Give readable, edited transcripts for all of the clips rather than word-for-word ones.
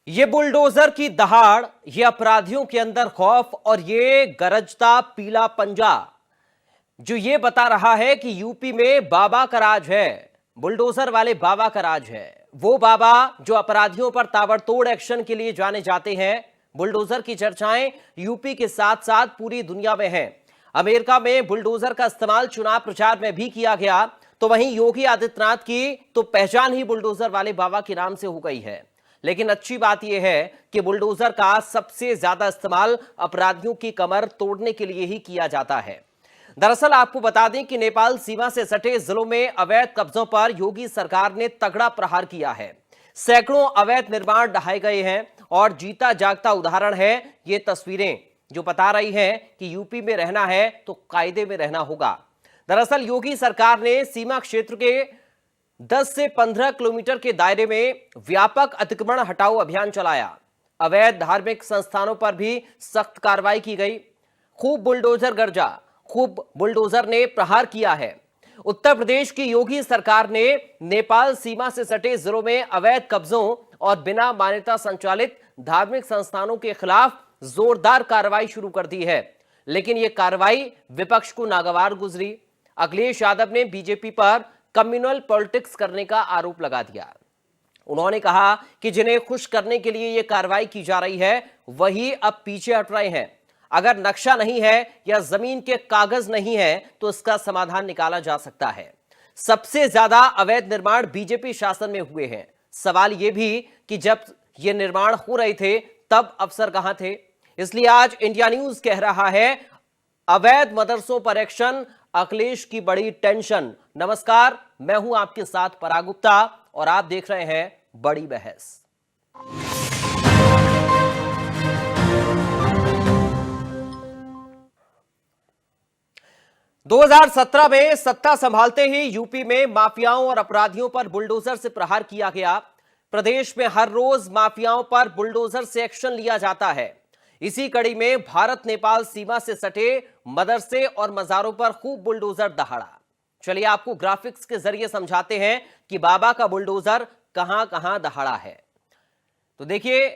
ये बुलडोजर की दहाड़, ये अपराधियों के अंदर खौफ और ये गरजता पीला पंजा जो ये बता रहा है कि यूपी में बाबा का राज है। बुलडोजर वाले बाबा का राज है। वो बाबा जो अपराधियों पर ताबड़तोड़ एक्शन के लिए जाने जाते हैं। बुलडोजर की चर्चाएं यूपी के साथ साथ पूरी दुनिया में हैं। अमेरिका में बुलडोजर का इस्तेमाल चुनाव प्रचार में भी किया गया, तो वहीं योगी आदित्यनाथ की तो पहचान ही बुलडोजर वाले बाबा के नाम से हो गई है। लेकिन अच्छी बात यह है कि बुलडोजर का सबसे ज्यादा इस्तेमाल अपराधियों की कमर तोड़ने के लिए ही किया जाता है। दरअसल आपको बता दें कि नेपाल सीमा से सटे जिलों में अवैध कब्जों पर योगी सरकार ने तगड़ा प्रहार किया है। सैकड़ों अवैध निर्माण ढहाए गए हैं और जीता जागता उदाहरण है ये तस्वीरें, जो बता रही हैं कि यूपी में रहना है तो कायदे में रहना होगा। दरअसल योगी सरकार ने सीमा क्षेत्र के 10 से 15 किलोमीटर के दायरे में व्यापक अतिक्रमण हटाओ अभियान चलाया। अवैध धार्मिक संस्थानों पर भी सख्त कार्रवाई की गई। खूब बुलडोजर गरजा, खूब बुलडोजर ने प्रहार किया है। उत्तर प्रदेश की योगी सरकार ने नेपाल सीमा से सटे जिलों में अवैध कब्जों और बिना मान्यता संचालित धार्मिक संस्थानों के खिलाफ जोरदार कार्रवाई शुरू कर दी है। लेकिन यह कार्रवाई विपक्ष को नागवार गुजरी। अखिलेश यादव ने बीजेपी पर कम्युनल पॉलिटिक्स करने का आरोप लगा दिया। उन्होंने कहा कि जिन्हें खुश करने के लिए यह कार्रवाई की जा रही है वही अब पीछे हट रहे हैं। अगर नक्शा नहीं है या जमीन के कागज नहीं है तो इसका समाधान निकाला जा सकता है। सबसे ज्यादा अवैध निर्माण बीजेपी शासन में हुए हैं। सवाल यह भी कि जब ये निर्माण हो रहे थे तब अफसर कहां थे। इसलिए आज इंडिया न्यूज कह रहा है, अवैध मदरसों पर एक्शन, अखिलेश की बड़ी टेंशन। नमस्कार, मैं हूं आपके साथ पराग गुप्ता और आप देख रहे हैं बड़ी बहस। 2017 में सत्ता संभालते ही यूपी में माफियाओं और अपराधियों पर बुलडोजर से प्रहार किया गया। प्रदेश में हर रोज माफियाओं पर बुलडोजर से एक्शन लिया जाता है। इसी कड़ी में भारत नेपाल सीमा से सटे मदरसे और मजारों पर खूब बुलडोजर दहाड़ा। चलिए आपको ग्राफिक्स के जरिए समझाते हैं कि बाबा का बुलडोजर कहां कहां दहाड़ा है। तो देखिए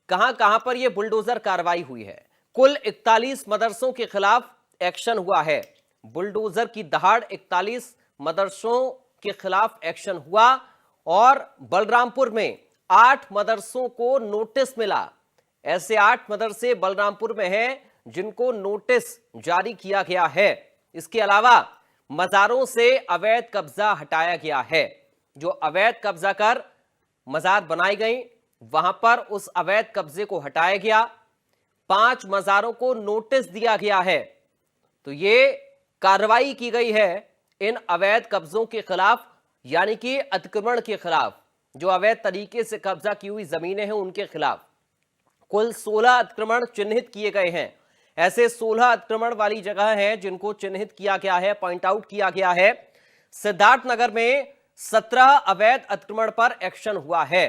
कहां कहां पर यह बुलडोजर कार्रवाई हुई है। कुल 41 मदरसों के खिलाफ एक्शन हुआ है। बुलडोजर की दहाड़ 41 मदरसों के खिलाफ एक्शन हुआ और बलरामपुर में 8 मदरसों को नोटिस मिला। ऐसे 8 मदरसे बलरामपुर में हैं जिनको नोटिस जारी किया गया है। इसके अलावा मजारों से अवैध कब्जा हटाया गया है। जो अवैध कब्जा कर मजार बनाई गई वहां पर उस अवैध कब्जे को हटाया गया। 5 मजारों को नोटिस दिया गया है। तो ये कार्रवाई की गई है इन अवैध कब्जों के खिलाफ, यानी कि अतिक्रमण के खिलाफ। जो अवैध तरीके से कब्जा की हुई जमीनें हैं उनके खिलाफ कुल 16 अतिक्रमण चिन्हित किए गए हैं। ऐसे 16 अतिक्रमण वाली जगह हैं जिनको चिन्हित किया गया है, पॉइंट आउट किया गया है। सिद्धार्थनगर में 17 अवैध अतिक्रमण पर एक्शन हुआ है।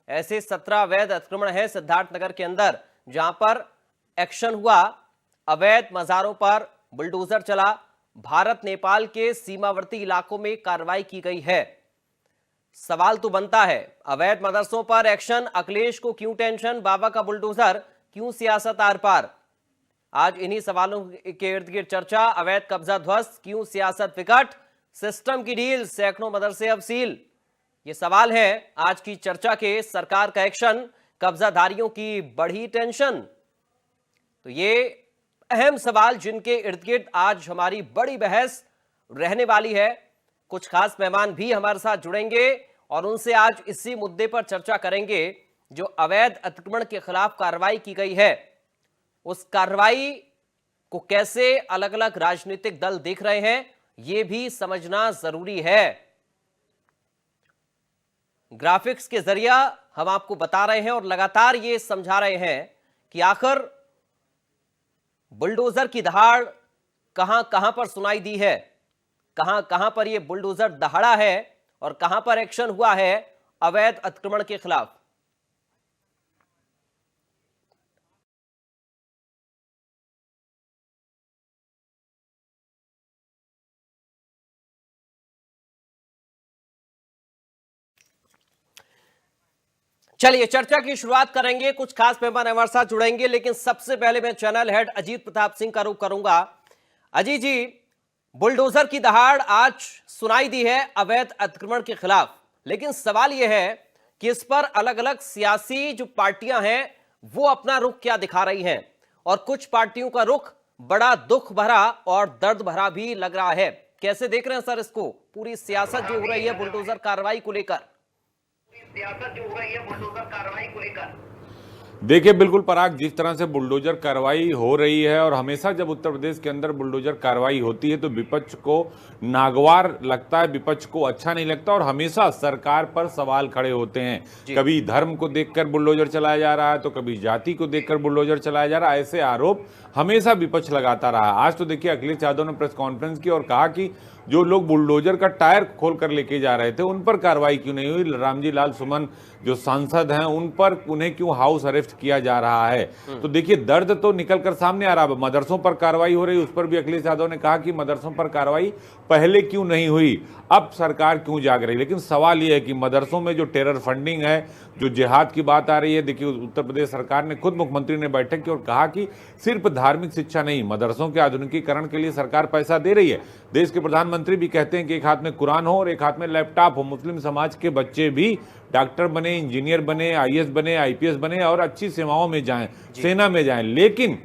ऐसे 17 अवैध अतिक्रमण है सिद्धार्थनगर के अंदर जहां पर एक्शन हुआ। अवैध मजारों पर बुलडोजर चला। भारत नेपाल के सीमावर्ती इलाकों में कार्रवाई की गई है। सवाल तो बनता है, अवैध मदरसों पर एक्शन, अखिलेश को क्यों टेंशन, बाबा का बुलडोजर, क्यों सियासत आर पार। आज इन्हीं सवालों के इर्द गिर्द चर्चा। अवैध कब्जा ध्वस्त, क्यों सियासत विकट, सिस्टम की ढील, सैकड़ों मदरसे अब सील। ये सवाल है आज की चर्चा के। सरकार का एक्शन, कब्जाधारियों की बढ़ी टेंशन। तो ये अहम सवाल जिनके इर्द गिर्द आज हमारी बड़ी बहस रहने वाली है। कुछ खास मेहमान भी हमारे साथ जुड़ेंगे और उनसे आज इसी मुद्दे पर चर्चा करेंगे। जो अवैध अतिक्रमण के खिलाफ कार्रवाई की गई है उस कार्रवाई को कैसे अलग अलग राजनीतिक दल देख रहे हैं यह भी समझना जरूरी है। ग्राफिक्स के जरिए हम आपको बता रहे हैं और लगातार ये समझा रहे हैं कि आखिर बुलडोजर की दहाड़ कहां कहां पर सुनाई दी है, कहां कहां पर यह बुलडोजर दहाड़ा है और कहां पर एक्शन हुआ है अवैध अतिक्रमण के खिलाफ। चलिए चर्चा की शुरुआत करेंगे। कुछ खास मेहमान हमारे साथ जुड़ेंगे, लेकिन सबसे पहले मैं चैनल हेड अजीत प्रताप सिंह का रुख करूंगा। अजीत जी, बुलडोजर की दहाड़ आज सुनाई दी है अवैध अतिक्रमण के खिलाफ, लेकिन सवाल यह है कि इस पर अलग अलग सियासी जो पार्टियां हैं वो अपना रुख क्या दिखा रही हैं, और कुछ पार्टियों का रुख बड़ा दुख भरा और दर्द भरा भी लग रहा है। कैसे देख रहे हैं सर इसको, पूरी सियासत जो हो रही है बुलडोजर कार्रवाई को लेकर? देखिए बिल्कुल पराग, जिस तरह से बुलडोजर कार्रवाई हो रही है, और हमेशा जब उत्तर प्रदेश के अंदर बुलडोजर कार्रवाई होती है तो विपक्ष को नागवार लगता है, विपक्ष को अच्छा नहीं लगता, और हमेशा सरकार पर सवाल खड़े होते हैं। कभी धर्म को देखकर बुलडोजर चलाया जा रहा है तो कभी जाति को देखकर बुलडोजर चलाया जा रहा है। ऐसे आरोप हमेशा विपक्ष लगाता रहा। आज तो देखिए अखिलेश यादव ने प्रेस कॉन्फ्रेंस की और कहा कि जो लोग बुलडोजर का टायर खोल कर लेके जा रहे थे उन पर कार्रवाई क्यों नहीं हुई, रामजी लाल सुमन जो सांसद हैं उन पर उन्हें क्यों हाउस अरेस्ट किया जा रहा है। तो देखिए दर्द तो निकल कर सामने आ रहा है। मदरसों पर कार्रवाई हो रही, उस पर भी अखिलेश यादव ने कहा कि मदरसों पर कार्रवाई पहले क्यों नहीं हुई, अब सरकार क्यों जाग रही। लेकिन सवाल यह है कि मदरसों में जो टेरर फंडिंग है, जो जिहाद की बात आ रही है, देखिए उत्तर प्रदेश सरकार ने खुद, मुख्यमंत्री ने बैठक की और कहा कि सिर्फ धार्मिक शिक्षा नहीं, मदरसों के आधुनिकीकरण के लिए सरकार पैसा दे रही है। देश के प्रधानमंत्री भी कहते हैं कि एक हाथ में कुरान हो और एक हाथ में लैपटॉप हो, मुस्लिम समाज के बच्चे भी डॉक्टर बने, इंजीनियर बने, आईएएस बने, आईपीएस बने और अच्छी सेवाओं में जाएं, सेना में जाएं। लेकिन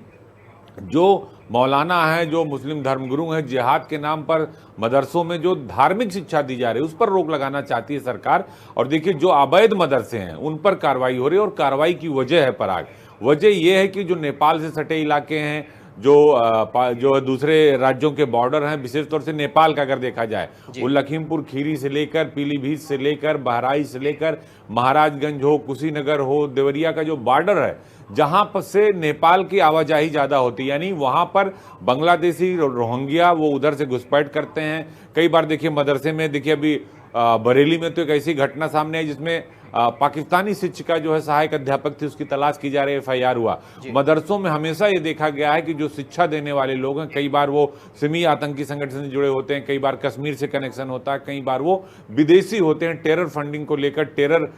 जो मौलाना है, जो मुस्लिम धर्मगुरु हैं, जिहाद के नाम पर मदरसों में जो धार्मिक शिक्षा दी जा रही है उस पर रोक लगाना चाहती है सरकार। और देखिए जो अवैध मदरसे हैं उन पर कार्रवाई हो रही है, और कार्रवाई की वजह है पराग, वजह यह है कि जो नेपाल से सटे इलाके हैं, जो दूसरे राज्यों के बॉर्डर हैं, विशेष तौर से नेपाल का अगर देखा जाए, वो लखीमपुर खीरी से लेकर, पीलीभीत से लेकर, बहराइच से लेकर महाराजगंज हो, कुशीनगर हो, देवरिया का जो बॉर्डर है जहां पर से नेपाल की आवाजाही ज्यादा होती है, यानी वहां पर बांग्लादेशी रोहिंग्या वो उधर से घुसपैठ करते हैं। कई बार देखिए मदरसे में, देखिए अभी बरेली में तो एक ऐसी घटना सामने आई जिसमें पाकिस्तानी शिक्षिका जो है सहायक अध्यापक थी, उसकी तलाश की जा रही है, एफआईआर हुआ। मदरसों में हमेशा ये देखा गया है कि जो शिक्षा देने वाले लोग हैं, कई बार वो सिमी आतंकी संगठन से जुड़े होते हैं, कई बार कश्मीर से कनेक्शन होता है, कई बार वो विदेशी होते हैं। टेरर फंडिंग को लेकर, टेरर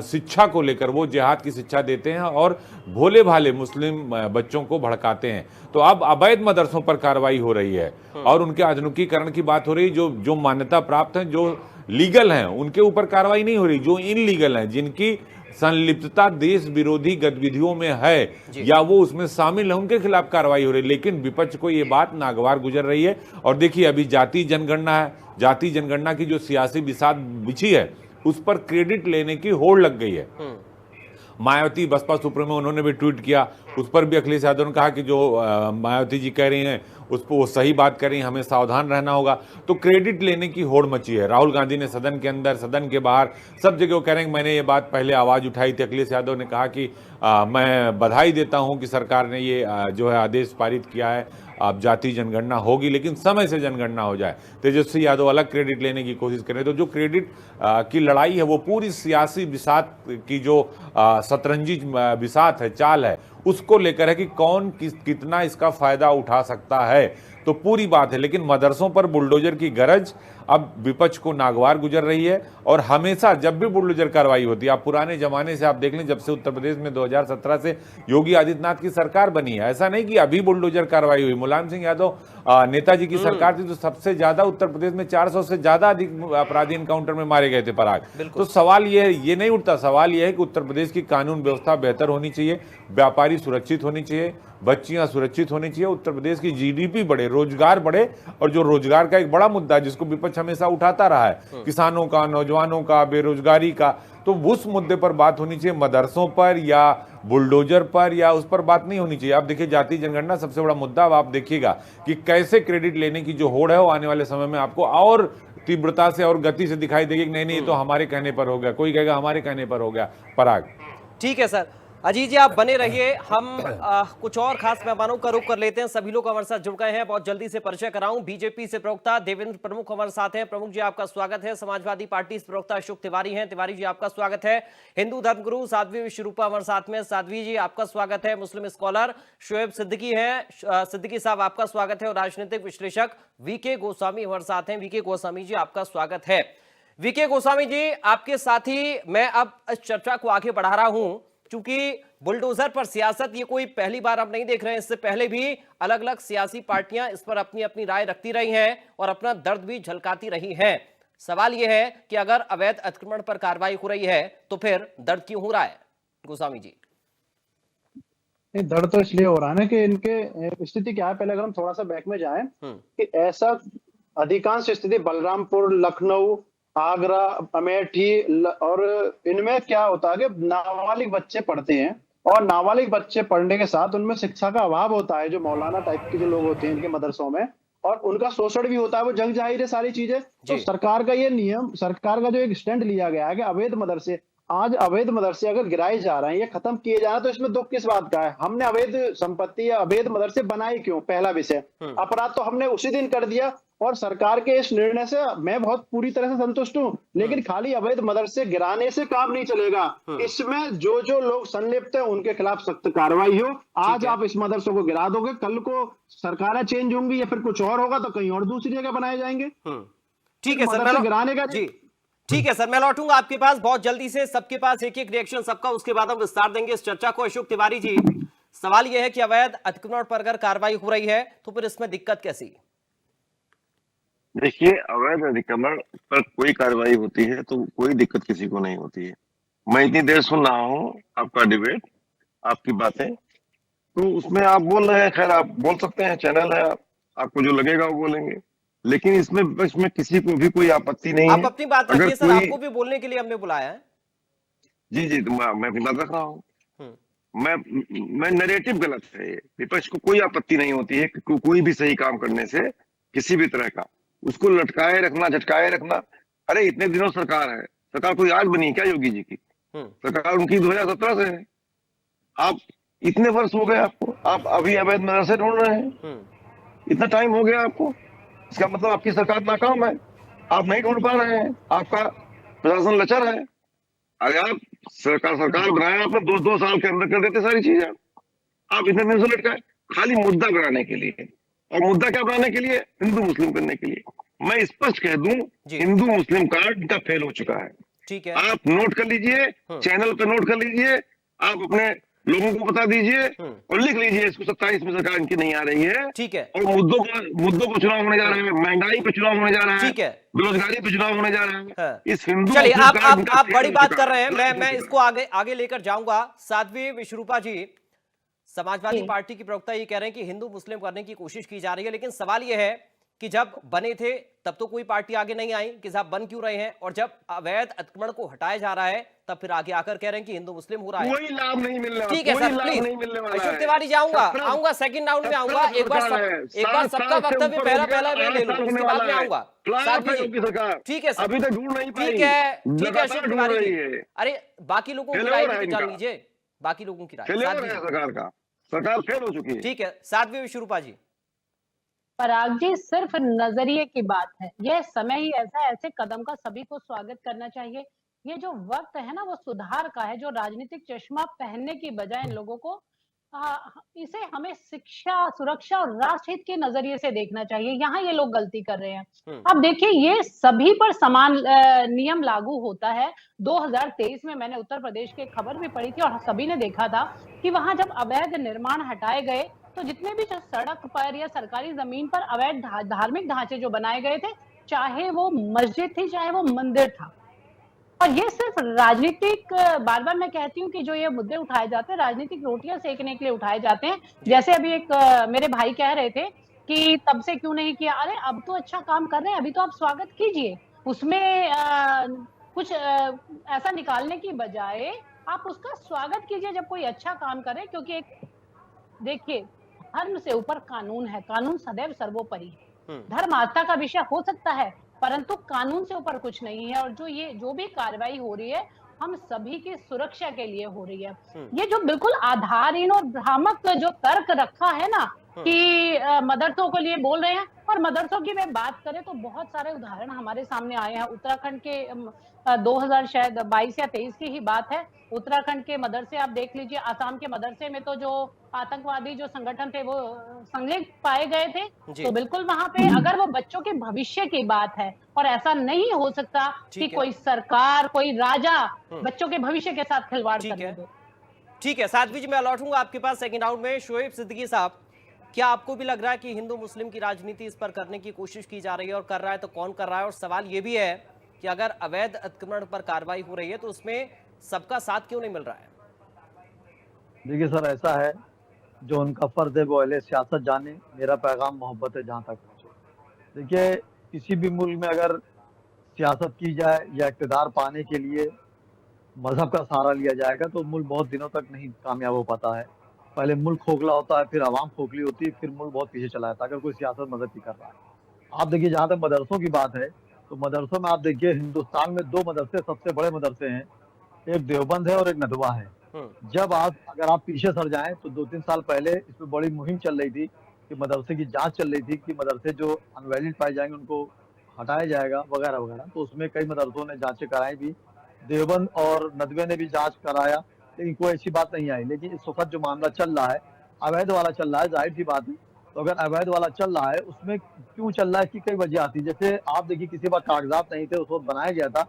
शिक्षा को लेकर वो जिहाद की शिक्षा देते हैं और भोले भाले मुस्लिम बच्चों को भड़काते हैं। तो अब अवैध मदरसों पर कार्रवाई हो रही है और उनके आधुनिकीकरण की बात हो रही है। जो मान्यता प्राप्त है, जो लीगल हैं, उनके ऊपर कार्रवाई नहीं हो रही। जो इनलीगल हैं, जिनकी संलिप्तता देश विरोधी गतिविधियों में है या वो उसमें शामिल है, उनके खिलाफ कार्रवाई हो रही है। लेकिन विपक्ष को ये बात नागवार गुजर रही है। और देखिए अभी जाति जनगणना है, जाति जनगणना की जो सियासी बिसात बिछी है उस पर क्रेडिट लेने की होड़ लग गई है। मायावती बसपा सुप्रीमो, उन्होंने भी ट्वीट किया, उस पर भी अखिलेश यादव ने कहा कि जो मायावती जी कह रही हैं उस पर वो सही बात कर रही हैं, हमें सावधान रहना होगा। तो क्रेडिट लेने की होड़ मची है। राहुल गांधी ने सदन के अंदर, सदन के बाहर, सब जगह वो कह रहे हैं कि मैंने ये बात पहले आवाज उठाई थी। अखिलेश यादव ने कहा कि मैं बधाई देता हूं कि सरकार ने ये जो है आदेश पारित किया है, अब जाति जनगणना होगी लेकिन समय से जनगणना हो जाए। तेजस्वी यादव अलग क्रेडिट लेने की कोशिश करें। तो जो क्रेडिट की लड़ाई है वो पूरी सियासी बिसात की जो शतरंजी बिसात है, चाल है, उसको लेकर है कि कौन कितना इसका फायदा उठा सकता है। तो पूरी बात है। लेकिन मदरसों पर बुलडोजर की गरज अब विपक्ष को नागवार गुजर रही है। और हमेशा जब भी बुलडोजर कार्रवाई होती है, आप पुराने जमाने से आप देख लें, जब से उत्तर प्रदेश में 2017 से योगी आदित्यनाथ की सरकार बनी है, ऐसा नहीं कि अभी बुलडोजर कार्रवाई हुई। मुलायम सिंह यादव नेताजी की सरकार थी तो सबसे ज्यादा उत्तर प्रदेश में 400 से ज्यादा अधिक अपराधी इनकाउंटर में मारे गए थे पराग। तो सवाल ये नहीं उठता, सवाल यह है कि उत्तर प्रदेश की कानून व्यवस्था बेहतर होनी चाहिए, व्यापारी सुरक्षित होनी चाहिए, बच्चियां सुरक्षित होनी चाहिए, उत्तर प्रदेश की जीडीपी बढ़े, रोजगार बढ़े। और जो रोजगार का एक बड़ा मुद्दा है जिसको विपक्ष हमेशा उठाता रहा है, किसानों का, नौजवानों का, बेरोजगारी का, तो उस मुद्दे पर बात होनी चाहिए। मदरसों पर या बुलडोजर पर या उस पर बात नहीं होनी चाहिए। आप देखिए जाति जनगणना सबसे बड़ा मुद्दा। अब आप देखिएगा कि कैसे क्रेडिट लेने की जो होड़ है वो आने वाले समय में आपको और तीव्रता से और गति से दिखाई देगी कि नहीं ये तो हमारे कहने पर हो गया, कोई कहेगा हमारे कहने पर हो गया। पराग, ठीक है सर। अजीत जी आप बने रहिए, हम कुछ और खास मेहमानों का रुख कर लेते हैं। सभी लोग हमारे साथ जुड़ गए हैं, बहुत जल्दी से परिचय कराऊं। बीजेपी से प्रवक्ता देवेंद्र प्रमुख हमारे साथ हैं। प्रमुख जी आपका स्वागत है। समाजवादी पार्टी से प्रवक्ता अशोक तिवारी हैं। तिवारी जी आपका स्वागत है। हिंदू धर्मगुरु साध्वी विश्वरूपा हमारे साथ में, साध्वी जी आपका स्वागत है। मुस्लिम स्कॉलर शोएब सिद्दीकी हैं, सिद्दीकी साहब आपका स्वागत है। और राजनीतिक विश्लेषक वीके गोस्वामी हमारे साथ हैं। वीके गोस्वामी जी आपका स्वागत है। वीके गोस्वामी जी, आपके साथ ही मैं अब इस चर्चा को आगे बढ़ा रहा हूं, क्योंकि बुलडोजर पर सियासत ये कोई पहली बार आप नहीं देख रहे हैं। इससे पहले भी अलग अलग सियासी पार्टियां इस पर अपनी अपनी राय रखती रही हैं और अपना दर्द भी झलकाती रही हैं। सवाल यह है कि अगर अवैध अतिक्रमण पर कार्रवाई हो रही है तो फिर दर्द क्यों हो रहा है गोस्वामी जी? नहीं, दर्द तो इसलिए हो रहा है ना कि इनके स्थिति क्या है। पहले अगर हम थोड़ा सा बैक में जाएं कि ऐसा अधिकांश स्थिति बलरामपुर, लखनऊ, आगरा, अमेठी और इनमें क्या होता है कि नाबालिग बच्चे पढ़ते हैं और नाबालिग बच्चे पढ़ने के साथ उनमें शिक्षा का अभाव होता है। जो मौलाना टाइप के जो लोग होते हैं इनके मदरसों में, और उनका शोषण भी होता है, वो जग जाहिर है सारी चीजें। तो सरकार का ये नियम, सरकार का जो एक स्टैंड लिया गया है कि अवैध मदरसे, आज अवैध मदरसे अगर गिराए जा रहे हैं या खत्म किए जा रहे हैं, तो इसमें दुख किस बात का है? हमने अवैध संपत्ति या अवैध मदरसे बनाए क्यों? पहला विषय। अपराध तो हमने उसी दिन कर दिया। और सरकार के इस निर्णय से मैं बहुत पूरी तरह से संतुष्ट हूं, लेकिन खाली अवैध मदरसे गिराने से काम नहीं चलेगा। इसमें जो जो लोग संलिप्त हैं उनके खिलाफ सख्त कार्रवाई हो। आज आप इस मदरसों को गिरा दोगे, कल को सरकारें चेंज होंगी या फिर कुछ और होगा तो कहीं और दूसरी जगह बनाए जाएंगे। ठीक है सर, मैं गिराने का जी ठीक है सर, मैं लौटूंगा आपके पास बहुत जल्दी से। सबके पास एक एक रिएक्शन सबका, उसके बाद हम विस्तार देंगे इस चर्चा को। अशोक तिवारी जी, सवाल यह है कि अवैध अतिक्रमण पर अगर कार्रवाई हो रही है तो फिर इसमें दिक्कत कैसी? देखिए, अवैध अतिक्रमण पर कोई कार्रवाई होती है तो कोई दिक्कत किसी को नहीं होती है। मैं इतनी देर सुन रहा हूँ आपका डिबेट, आपकी बातें, तो उसमें आप बोल रहे हैं, खैर आप बोल सकते हैं, चैनल है, आपको जो लगेगा वो बोलेंगे, लेकिन इसमें किसी को भी कोई आपत्ति नहीं है। आप अपनी बात रखिए सर, आपको भी बोलने के लिए हमने बुलाया है। जी, तो मैं अपनी बात रख रहा हूँ। मैं नैरेटिव गलत है, विपक्ष को कोई आपत्ति नहीं होती है कि कोई भी सही काम करने से, किसी भी तरह का, उसको लटकाए रखना, झटकाए रखना। अरे इतने दिनों सरकार है, सरकार कोई आज बनी क्या योगी जी की? सरकार उनकी 2017 से है। आप इतने वर्ष हो गए आपको, आप अभी अवैध मदरसे ढूंढ रहे हैं, इतना टाइम हो गया आपको। इसका मतलब आपकी सरकार नाकाम है, आप नहीं ढूंढ पा रहे हैं, आपका प्रशासन लचर है। अगर आप सरकार बनाए, आपने 2 साल के अंदर कर देते सारी चीजें। आप इतने दिन से लटकाए खाली मुद्दा बनाने के लिए, और मुद्दा क्या बनाने के लिए? हिंदू मुस्लिम करने के लिए। मैं स्पष्ट कह दूं, हिंदू मुस्लिम कार्ड का फेल हो चुका है। ठीक है, आप नोट कर लीजिए, चैनल पे नोट कर लीजिए, आप अपने लोगों को बता दीजिए और लिख लीजिए, इसको 27 में सरकार इनकी नहीं आ रही है। ठीक है, और मुद्दों को चुनाव होने जा रहे हैं, महंगाई पे चुनाव होने जा रहा है, ठीक है, बेरोजगारी पे चुनाव होने जा रहा है। हाँ। इस हिंदू, चलिए, आप बड़ी बात कर रहे हैं, मैं इसको आगे लेकर जाऊंगा। साध्वी विश्वरूपा जी, समाजवादी पार्टी की प्रवक्ता ये कह रहे हैं कि हिंदू मुस्लिम करने की कोशिश की जा रही है, लेकिन सवाल ये है कि जब बने थे तब तो कोई पार्टी आगे नहीं आई कि साहब बन क्यों रहे हैं, और जब अवैध अतिक्रमण को हटाया जा रहा है तब फिर आगे आकर कह रहे हैं कि हिंदू मुस्लिम हो रहा है। कोई लाभ नहीं मिल रहा। ठीक है सर, प्लीज अशोक तिवारी जी, आऊंगा सेकंड राउंड में आऊंगा। एक बार सबका वक्तव्य पहला मैं ले लूं, उसके बाद में आऊंगा। ठीक है सर, अभी तक ढूंढ नहीं पाई। ठीक है अशोक तिवारी जी, अरे बाकी लोगों की राय भी जान लीजिए, बाकी लोगों की राय। सरकार फेल हो चुकी है। ठीक है, साध्वी विश्वरूपा जी। पराग जी, सिर्फ नजरिए की बात है, यह समय ही ऐसा है, ऐसे कदम का सभी को स्वागत करना चाहिए। ये जो वक्त है ना, वो सुधार का है, जो राजनीतिक चश्मा पहनने की बजाय इन लोगों को इसे हमें शिक्षा, सुरक्षा और राष्ट्रहित के नजरिए से देखना चाहिए। यहाँ ये लोग गलती कर रहे हैं। अब देखिए, ये सभी पर समान नियम लागू होता है। 2023 में मैंने उत्तर प्रदेश की खबर भी पढ़ी थी और सभी ने देखा था कि वहां जब अवैध निर्माण हटाए गए तो जितने भी जो सड़क पर या सरकारी जमीन पर अवैध धार्मिक ढांचे जो बनाए गए थे, चाहे वो मस्जिद थी चाहे वो मंदिर था, और ये सिर्फ राजनीतिक, बार बार मैं कहती हूँ कि जो ये मुद्दे उठाए जाते हैं राजनीतिक रोटियां सेकने के लिए उठाए जाते हैं। जैसे अभी एक मेरे भाई कह रहे थे कि तब से क्यों नहीं किया। अरे अब तो अच्छा काम कर रहे हैं, अभी तो आप स्वागत कीजिए, उसमें कुछ ऐसा निकालने की बजाय आप उसका स्वागत कीजिए जब कोई अच्छा काम करे। क्योंकि एक देखिए, धर्म से ऊपर कानून है, कानून सदैव सर्वोपरि है। धर्म आस्था का विषय हो सकता है, परंतु कानून से ऊपर कुछ नहीं है। और जो भी कार्रवाई हो रही है, हम सभी की सुरक्षा के लिए हो रही है। ये जो बिल्कुल आधारहीन और भ्रामक जो तर्क रखा है ना, कि मदरसों के लिए बोल रहे हैं। और मदरसों की मैं बात करें तो बहुत सारे उदाहरण हमारे सामने आए हैं। उत्तराखंड के 2000 शायद 22 या 23 की ही बात है। उत्तराखंड के मदरसे आप देख लीजिए, असम के मदरसे में तो जो आतंकवादी जो संगठन थे वो संलिप्त पाए गए थे। तो बिल्कुल वहां पे अगर वो बच्चों के भविष्य की बात है, और ऐसा नहीं हो सकता कि कोई सरकार, कोई राजा बच्चों के भविष्य के साथ खिलवाड़ करने दे। ठीक है साध्वी जी, मैं लौटूंगा आपके पास सेकंड राउंड में। शोएब सिद्दीकी साहब, क्या आपको भी लग रहा है कि हिंदू मुस्लिम की राजनीति इस पर करने की कोशिश की जा रही है, और कर रहा है तो कौन कर रहा है? और सवाल ये भी है कि अगर अवैध अतिक्रमण पर कार्रवाई हो रही है तो उसमें सबका साथ क्यों नहीं मिल रहा है? देखिए सर, ऐसा है, जो उनका फर्ज है वो अहले सियासत जाने। मेरा पैगाम मोहब्बत है जहां तक पहुंचे। देखिए, किसी भी मुल्क में अगर सियासत की जाए या इक़्तिदार पाने के लिए मजहब का सहारा लिया जाएगा तो मुल्क बहुत दिनों तक नहीं कामयाब हो पाता है। पहले मुल्क खोखला होता है, फिर आवाम खोखली होती है, फिर मुल्क बहुत पीछे चला जाता है अगर कोई सियासत मदद की कर रहा है। आप देखिए, जहाँ तक मदरसों की बात है तो मदरसों में आप देखिए, हिंदुस्तान में 2 मदरसे सबसे बड़े मदरसे हैं, एक देवबंद है और एक नदवा है। जब अगर आप पीछे सर जाएं तो 2-3 साल पहले इसमें बड़ी मुहिम चल रही थी कि मदरसे की जांच चल रही थी कि मदरसे जो अनवैलिड पाए जाएंगे उनको हटाया जाएगा वगैरह वगैरह। तो उसमें कई मदरसों ने जांचें कराई भी, देवबंद और नदवे ने भी जांच कराया, लेकिन कोई ऐसी बात नहीं आई। लेकिन इस वक्त जो मामला चल रहा है, अवैध वाला चल रहा है, जाहिर सी बात है। तो अगर अवैध वाला चल रहा है, उसमें क्यों चल रहा है इसकी कई वजह आती है। जैसे आप देखिए, किसी पास कागजात नहीं थे, उस वक्त बनाया गया था,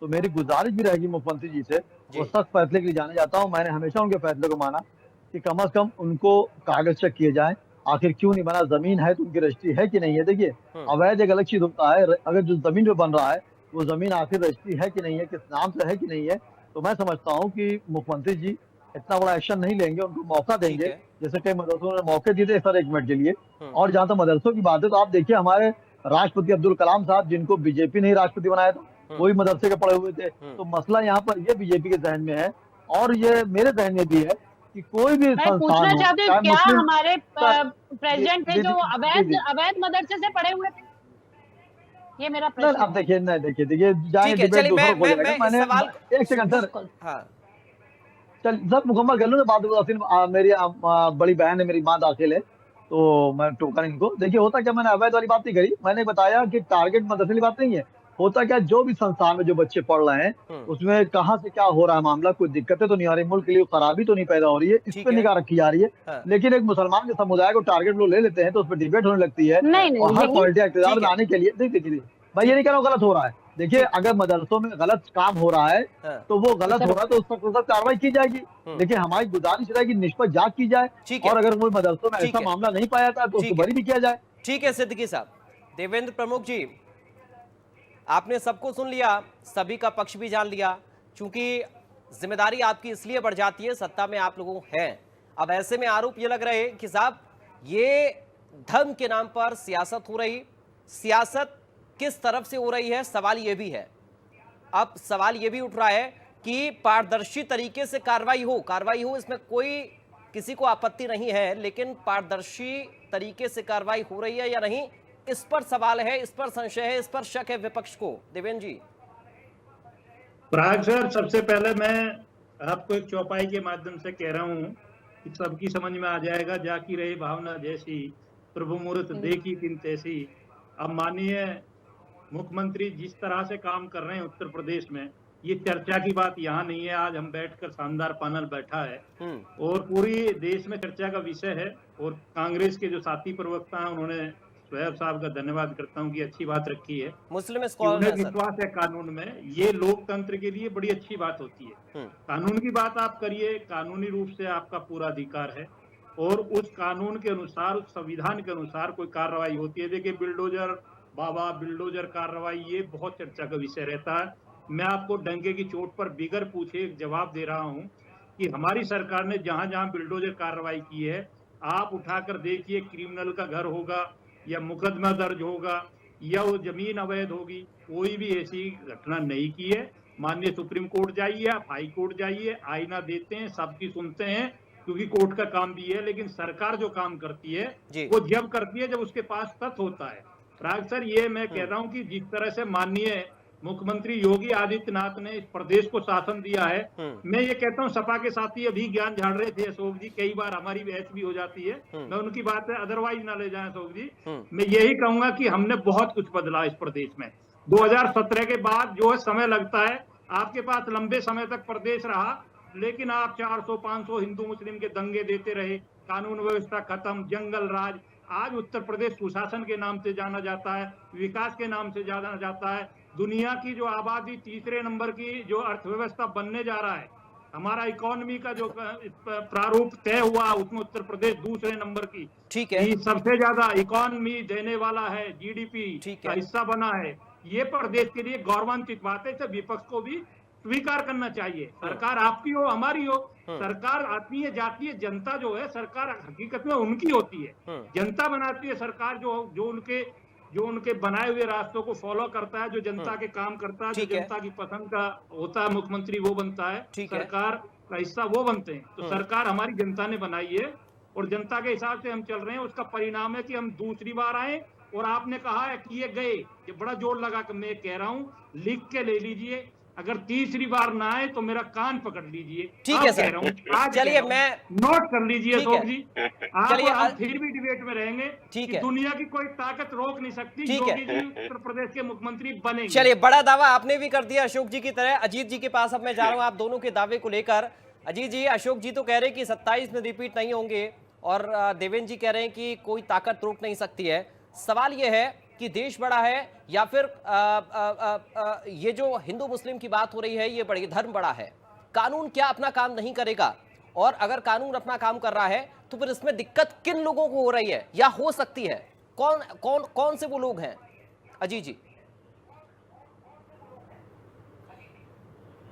तो मेरी गुजारिश भी रहेगी मुख्यमंत्री जी से, वो सख्त फैसले के लिए जाने जाता हूँ। मैंने हमेशा उनके फैसले को माना कि कम से कम उनको कागज चेक किए जाए, आखिर क्यों नहीं बना, जमीन है तो उनकी रजिस्ट्री है कि नहीं है। देखिए, अवैध एक अलग चीज होता है, अगर जो जमीन पे बन रहा है वो जमीन आखिर रजिस्ट्री है कि नहीं है, किस नाम से है कि नहीं है। तो मैं समझता हूँ कि मुख्यमंत्री जी इतना बड़ा एक्शन नहीं लेंगे, उनको मौका देंगे, जैसे कई मदरसों ने मौके दिए थे सर 1 मिनट के लिए। और जहां तक मदरसों की बात है तो आप देखिए, हमारे राष्ट्रपति अब्दुल कलाम साहब, जिनको बीजेपी ने ही राष्ट्रपति बनाया था, वो भी मदरसे के पढ़े हुए थे। तो मसला यहाँ पर ये बीजेपी के जहन में है, और ये मेरे जहन में भी है कि कोई भी मैं पूछना संस्थान चाहती हूँ, क्या हमारे प्रेसिडेंट थे जो जी। अवैध मदरसे से पढ़े हुए थे? ये मेरा नहीं, प्रश्न अब देखिए, नहीं देखिए जाएंगे ठीक है, डिबेट चलिए दूसरा हो जाएगा। मैं इस मैंने सवाल 1 सेकंड सर, हाँ चल सब मुकम्मल कर लो ना बात। मेरी बड़ी बहन है, मेरी माँ दाखिल है, तो मैं टोका नहीं इनको। देखिए, होता क्या, मैंने अवैध वाली बात नहीं करी, मैंने बताया कि टारगेट मदरसे वाली बात नहीं है। होता क्या, जो भी संस्थान में जो बच्चे पढ़ रहे हैं उसमें कहाँ से क्या हो रहा है मामला, कोई दिक्कतें तो नहीं आ रही, मुल्क के लिए खराबी तो नहीं पैदा हो रही है, इस पर निगाह रखी जा रही है। लेकिन एक मुसलमान के समुदाय को टारगेट लोग ले लेते हैं तो उस पर डिबेट होने लगती है, और हर पॉलिटिकल इक़्तिदार में आने के लिए देखिए, भाई ये नहीं कह रहा हूँ गलत हो रहा है। देखिए, अगर मदरसों में गलत काम हो रहा है तो वो गलत हो रहा है, तो उस पर कार्रवाई की जाएगी। लेकिन हमारी गुजारिश रहेगी निष्पक्ष जांच की जाए, और अगर कोई मदरसों में ऐसा मामला नहीं पाया जाता तो उसको बरी भी किया जाए। ठीक है सिद्दीकी साहब। देवेंद्र प्रमुख जी, आपने सबको सुन लिया, सभी का पक्ष भी जान लिया। चूंकि जिम्मेदारी आपकी इसलिए बढ़ जाती है, सत्ता में आप लोगों हैं। अब ऐसे में आरोप ये लग रहे कि साहब ये धर्म के नाम पर सियासत हो रही, सियासत किस तरफ से हो रही है, सवाल ये भी है। अब सवाल ये भी उठ रहा है कि पारदर्शी तरीके से कार्रवाई हो, इसमें कोई किसी को आपत्ति नहीं है, लेकिन पारदर्शी तरीके से कार्रवाई हो रही है या नहीं, इस पर सवाल है, इस पर संशय है, इस पर शक है विपक्ष को। देवेंद्र जी। पराग सर, सबसे पहले मैं आपको एक चौपाई के माध्यम से कह रहा हूँ कि सबकी समझ में आ जाएगा, जाकी रही भावना जैसी, प्रभु मूर्त देखी किन तैसी। अब माननीय मुख्यमंत्री जिस तरह से काम कर रहे हैं उत्तर प्रदेश में, ये चर्चा की बात यहाँ नहीं है। आज हम बैठकर शानदार पैनल बैठा है और पूरी देश में चर्चा का विषय है। और कांग्रेस के जो साथी प्रवक्ता हैं, उन्होंने शोएब साहब का धन्यवाद करता हूँ कि अच्छी बात रखी है, मुस्लिम उन्हें विश्वास है कानून में। ये लोकतंत्र के लिए बड़ी अच्छी बात होती है। कानून की बात आप करिए, कानूनी रूप से आपका पूरा अधिकार है, और उस कानून के अनुसार, उस संविधान के अनुसार कोई कार्रवाई होती है। देखिए, बिल्डोजर कार्रवाई, ये बहुत चर्चा का विषय रहता है। मैं आपको डंके की चोट पर बिगर पूछे एक जवाब दे रहा हूं कि हमारी सरकार ने जहां जहां बिल्डोजर कार्रवाई की है, आप उठाकर देखिए, क्रिमिनल का घर होगा या मुकदमा दर्ज होगा या वो जमीन अवैध होगी, कोई भी ऐसी घटना नहीं की है। माननीय सुप्रीम कोर्ट जाइए, आप हाई कोर्ट जाइए, आईना देते हैं, सबकी सुनते हैं, क्योंकि कोर्ट का काम भी है। लेकिन सरकार जो काम करती है वो जब करती है जब उसके पास तथ्य होता है। राज सर, ये मैं कह रहा हूं कि जिस तरह से माननीय मुख्यमंत्री योगी आदित्यनाथ ने इस प्रदेश को शासन दिया है। मैं ये कहता हूँ, सपा के साथी अभी ज्ञान झाड़ रहे थे अशोक जी, कई बार हमारी बहस भी हो जाती है, मैं उनकी बात है अदरवाइज ना ले जाएं अशोक जी। मैं यही कहूंगा कि हमने बहुत कुछ बदला इस प्रदेश में। 2017 के बाद जो है समय लगता है, आपके पास लंबे समय तक प्रदेश रहा, लेकिन आप 400-500 हिंदू मुस्लिम के दंगे देते रहे, कानून व्यवस्था खत्म, जंगल राज। आज उत्तर प्रदेश सुशासन के नाम से जाना जाता है, विकास के नाम से जाना जाता है। दुनिया की जो आबादी तीसरे नंबर की जो अर्थव्यवस्था बनने जा रहा है, हमारा इकोनॉमी का जो प्रारूप तय हुआ उसमें उत्तर प्रदेश दूसरे नंबर की, ठीक है, सबसे ज्यादा इकोनॉमी देने वाला है, जीडीपी का हिस्सा बना है। ये प्रदेश के लिए गौरवान्वित बात है, इसे विपक्ष को भी स्वीकार करना चाहिए। सरकार आपकी हो हमारी हो, सरकार आत्मीय जातीय जनता जो है, सरकार हकीकत में उनकी होती है, जनता बनाती है सरकार, जो उनके बनाए हुए रास्तों को फॉलो करता है, जो जनता के काम करता है, जो जनता की पसंद का होता है, मुख्यमंत्री वो बनता है, सरकार का हिस्सा वो बनते हैं। तो सरकार हमारी जनता ने बनाई है और जनता के हिसाब से हम चल रहे हैं। उसका परिणाम है कि हम दूसरी बार आए। और आपने कहा है कि ये गए, ये बड़ा जोर लगा कर मैं कह रहा हूँ, लिख के ले लीजिए, अगर तीसरी बार ना आए तो मेरा कान पकड़ लीजिए। ठीक है सर, चलिए मैं नोट कर लीजिए अशोक जी, चलिए आप फिर भी डिबेट में रहेंगे। ठीक कि है, दुनिया की कोई ताकत रोक नहीं सकती, योगी जी उत्तर प्रदेश के मुख्यमंत्री बनेंगे। चलिए, बड़ा दावा आपने भी कर दिया अशोक जी की तरह। अजीत जी के पास अब मैं जा रहा हूं आप दोनों के दावे को लेकर। अजीत जी, अशोक जी तो कह रहे हैं कि 27 में रिपीट नहीं होंगे और देवेंद्र जी कह रहे हैं कि कोई ताकत रोक नहीं सकती है। सवाल यह है कि देश बड़ा है या फिर ये जो हिंदू मुस्लिम की बात हो रही है, ये बड़ी धर्म बड़ा है। कानून क्या अपना काम नहीं करेगा? और अगर कानून अपना काम कर रहा है तो फिर इसमें दिक्कत किन लोगों को हो रही है या हो सकती है? कौन कौन कौन से वो लोग हैं? अजीत जी।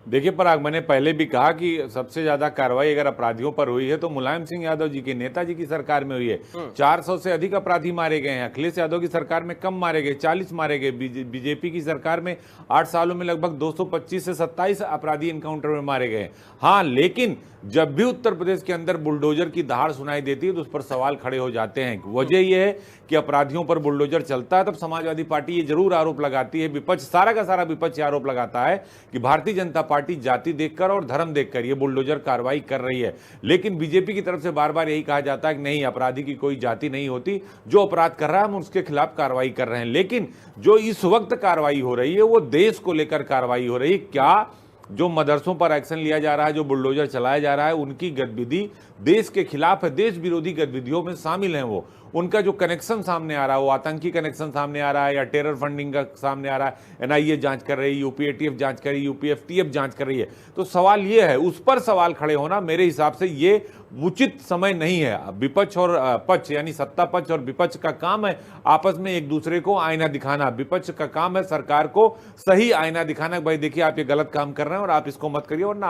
देखिए पराग, मैंने पहले भी कहा कि सबसे ज्यादा कार्रवाई अगर अपराधियों पर हुई है तो मुलायम सिंह यादव जी की, नेताजी की सरकार में हुई है। 400 से अधिक अपराधी मारे गए हैं। अखिलेश यादव की सरकार में कम मारे गए, 40 मारे गए। बीजेपी की सरकार में 8 सालों में लगभग 225 से 27 अपराधी इनकाउंटर में मारे गए। हाँ, लेकिन जब भी उत्तर प्रदेश के अंदर बुलडोजर की दहाड़ सुनाई देती है तो उस पर सवाल खड़े हो जाते हैं। वजह यह है कि अपराधियों पर बुलडोजर चलता है, तब समाजवादी पार्टी ये जरूर आरोप लगाती है, विपक्ष, सारा का सारा विपक्ष आरोप लगाता है कि भारतीय जनता पार्टी जाति देखकर और धर्म देखकर ये बुलडोजर कार्रवाई कर रही है। लेकिन बीजेपी की तरफ से बार बार यही कहा जाता है कि नहीं, अपराधी की कोई जाति नहीं होती, जो अपराध कर रहा है हम उसके खिलाफ कार्रवाई कर रहे हैं। लेकिन जो इस वक्त कार्रवाई हो रही है वो देश को लेकर कार्रवाई हो रही है। क्या जो मदरसों पर एक्शन लिया जा रहा है, जो बुलडोजर चलाया जा रहा है, उनकी गतिविधि देश के खिलाफ है, देश विरोधी गतिविधियों में शामिल हैं। वो उनका जो कनेक्शन सामने आ रहा है, वो आतंकी कनेक्शन सामने आ रहा है या टेरर फंडिंग का सामने आ रहा है। एनआईए जांच कर रही है, यूपीएटीएफ जांच कर रही है, यूपीएफटीएफ जांच कर रही है। तो सवाल ये है, उस पर सवाल खड़े होना मेरे हिसाब से ये उचित समय नहीं है। विपक्ष और पक्ष यानी सत्ता पक्ष और विपक्ष का काम है आपस में एक दूसरे को आईना दिखाना। विपक्ष का काम है सरकार को सही आईना दिखाना, भाई देखिए आप ये गलत काम कर रहे हैं और आप इसको मत करिए, वरना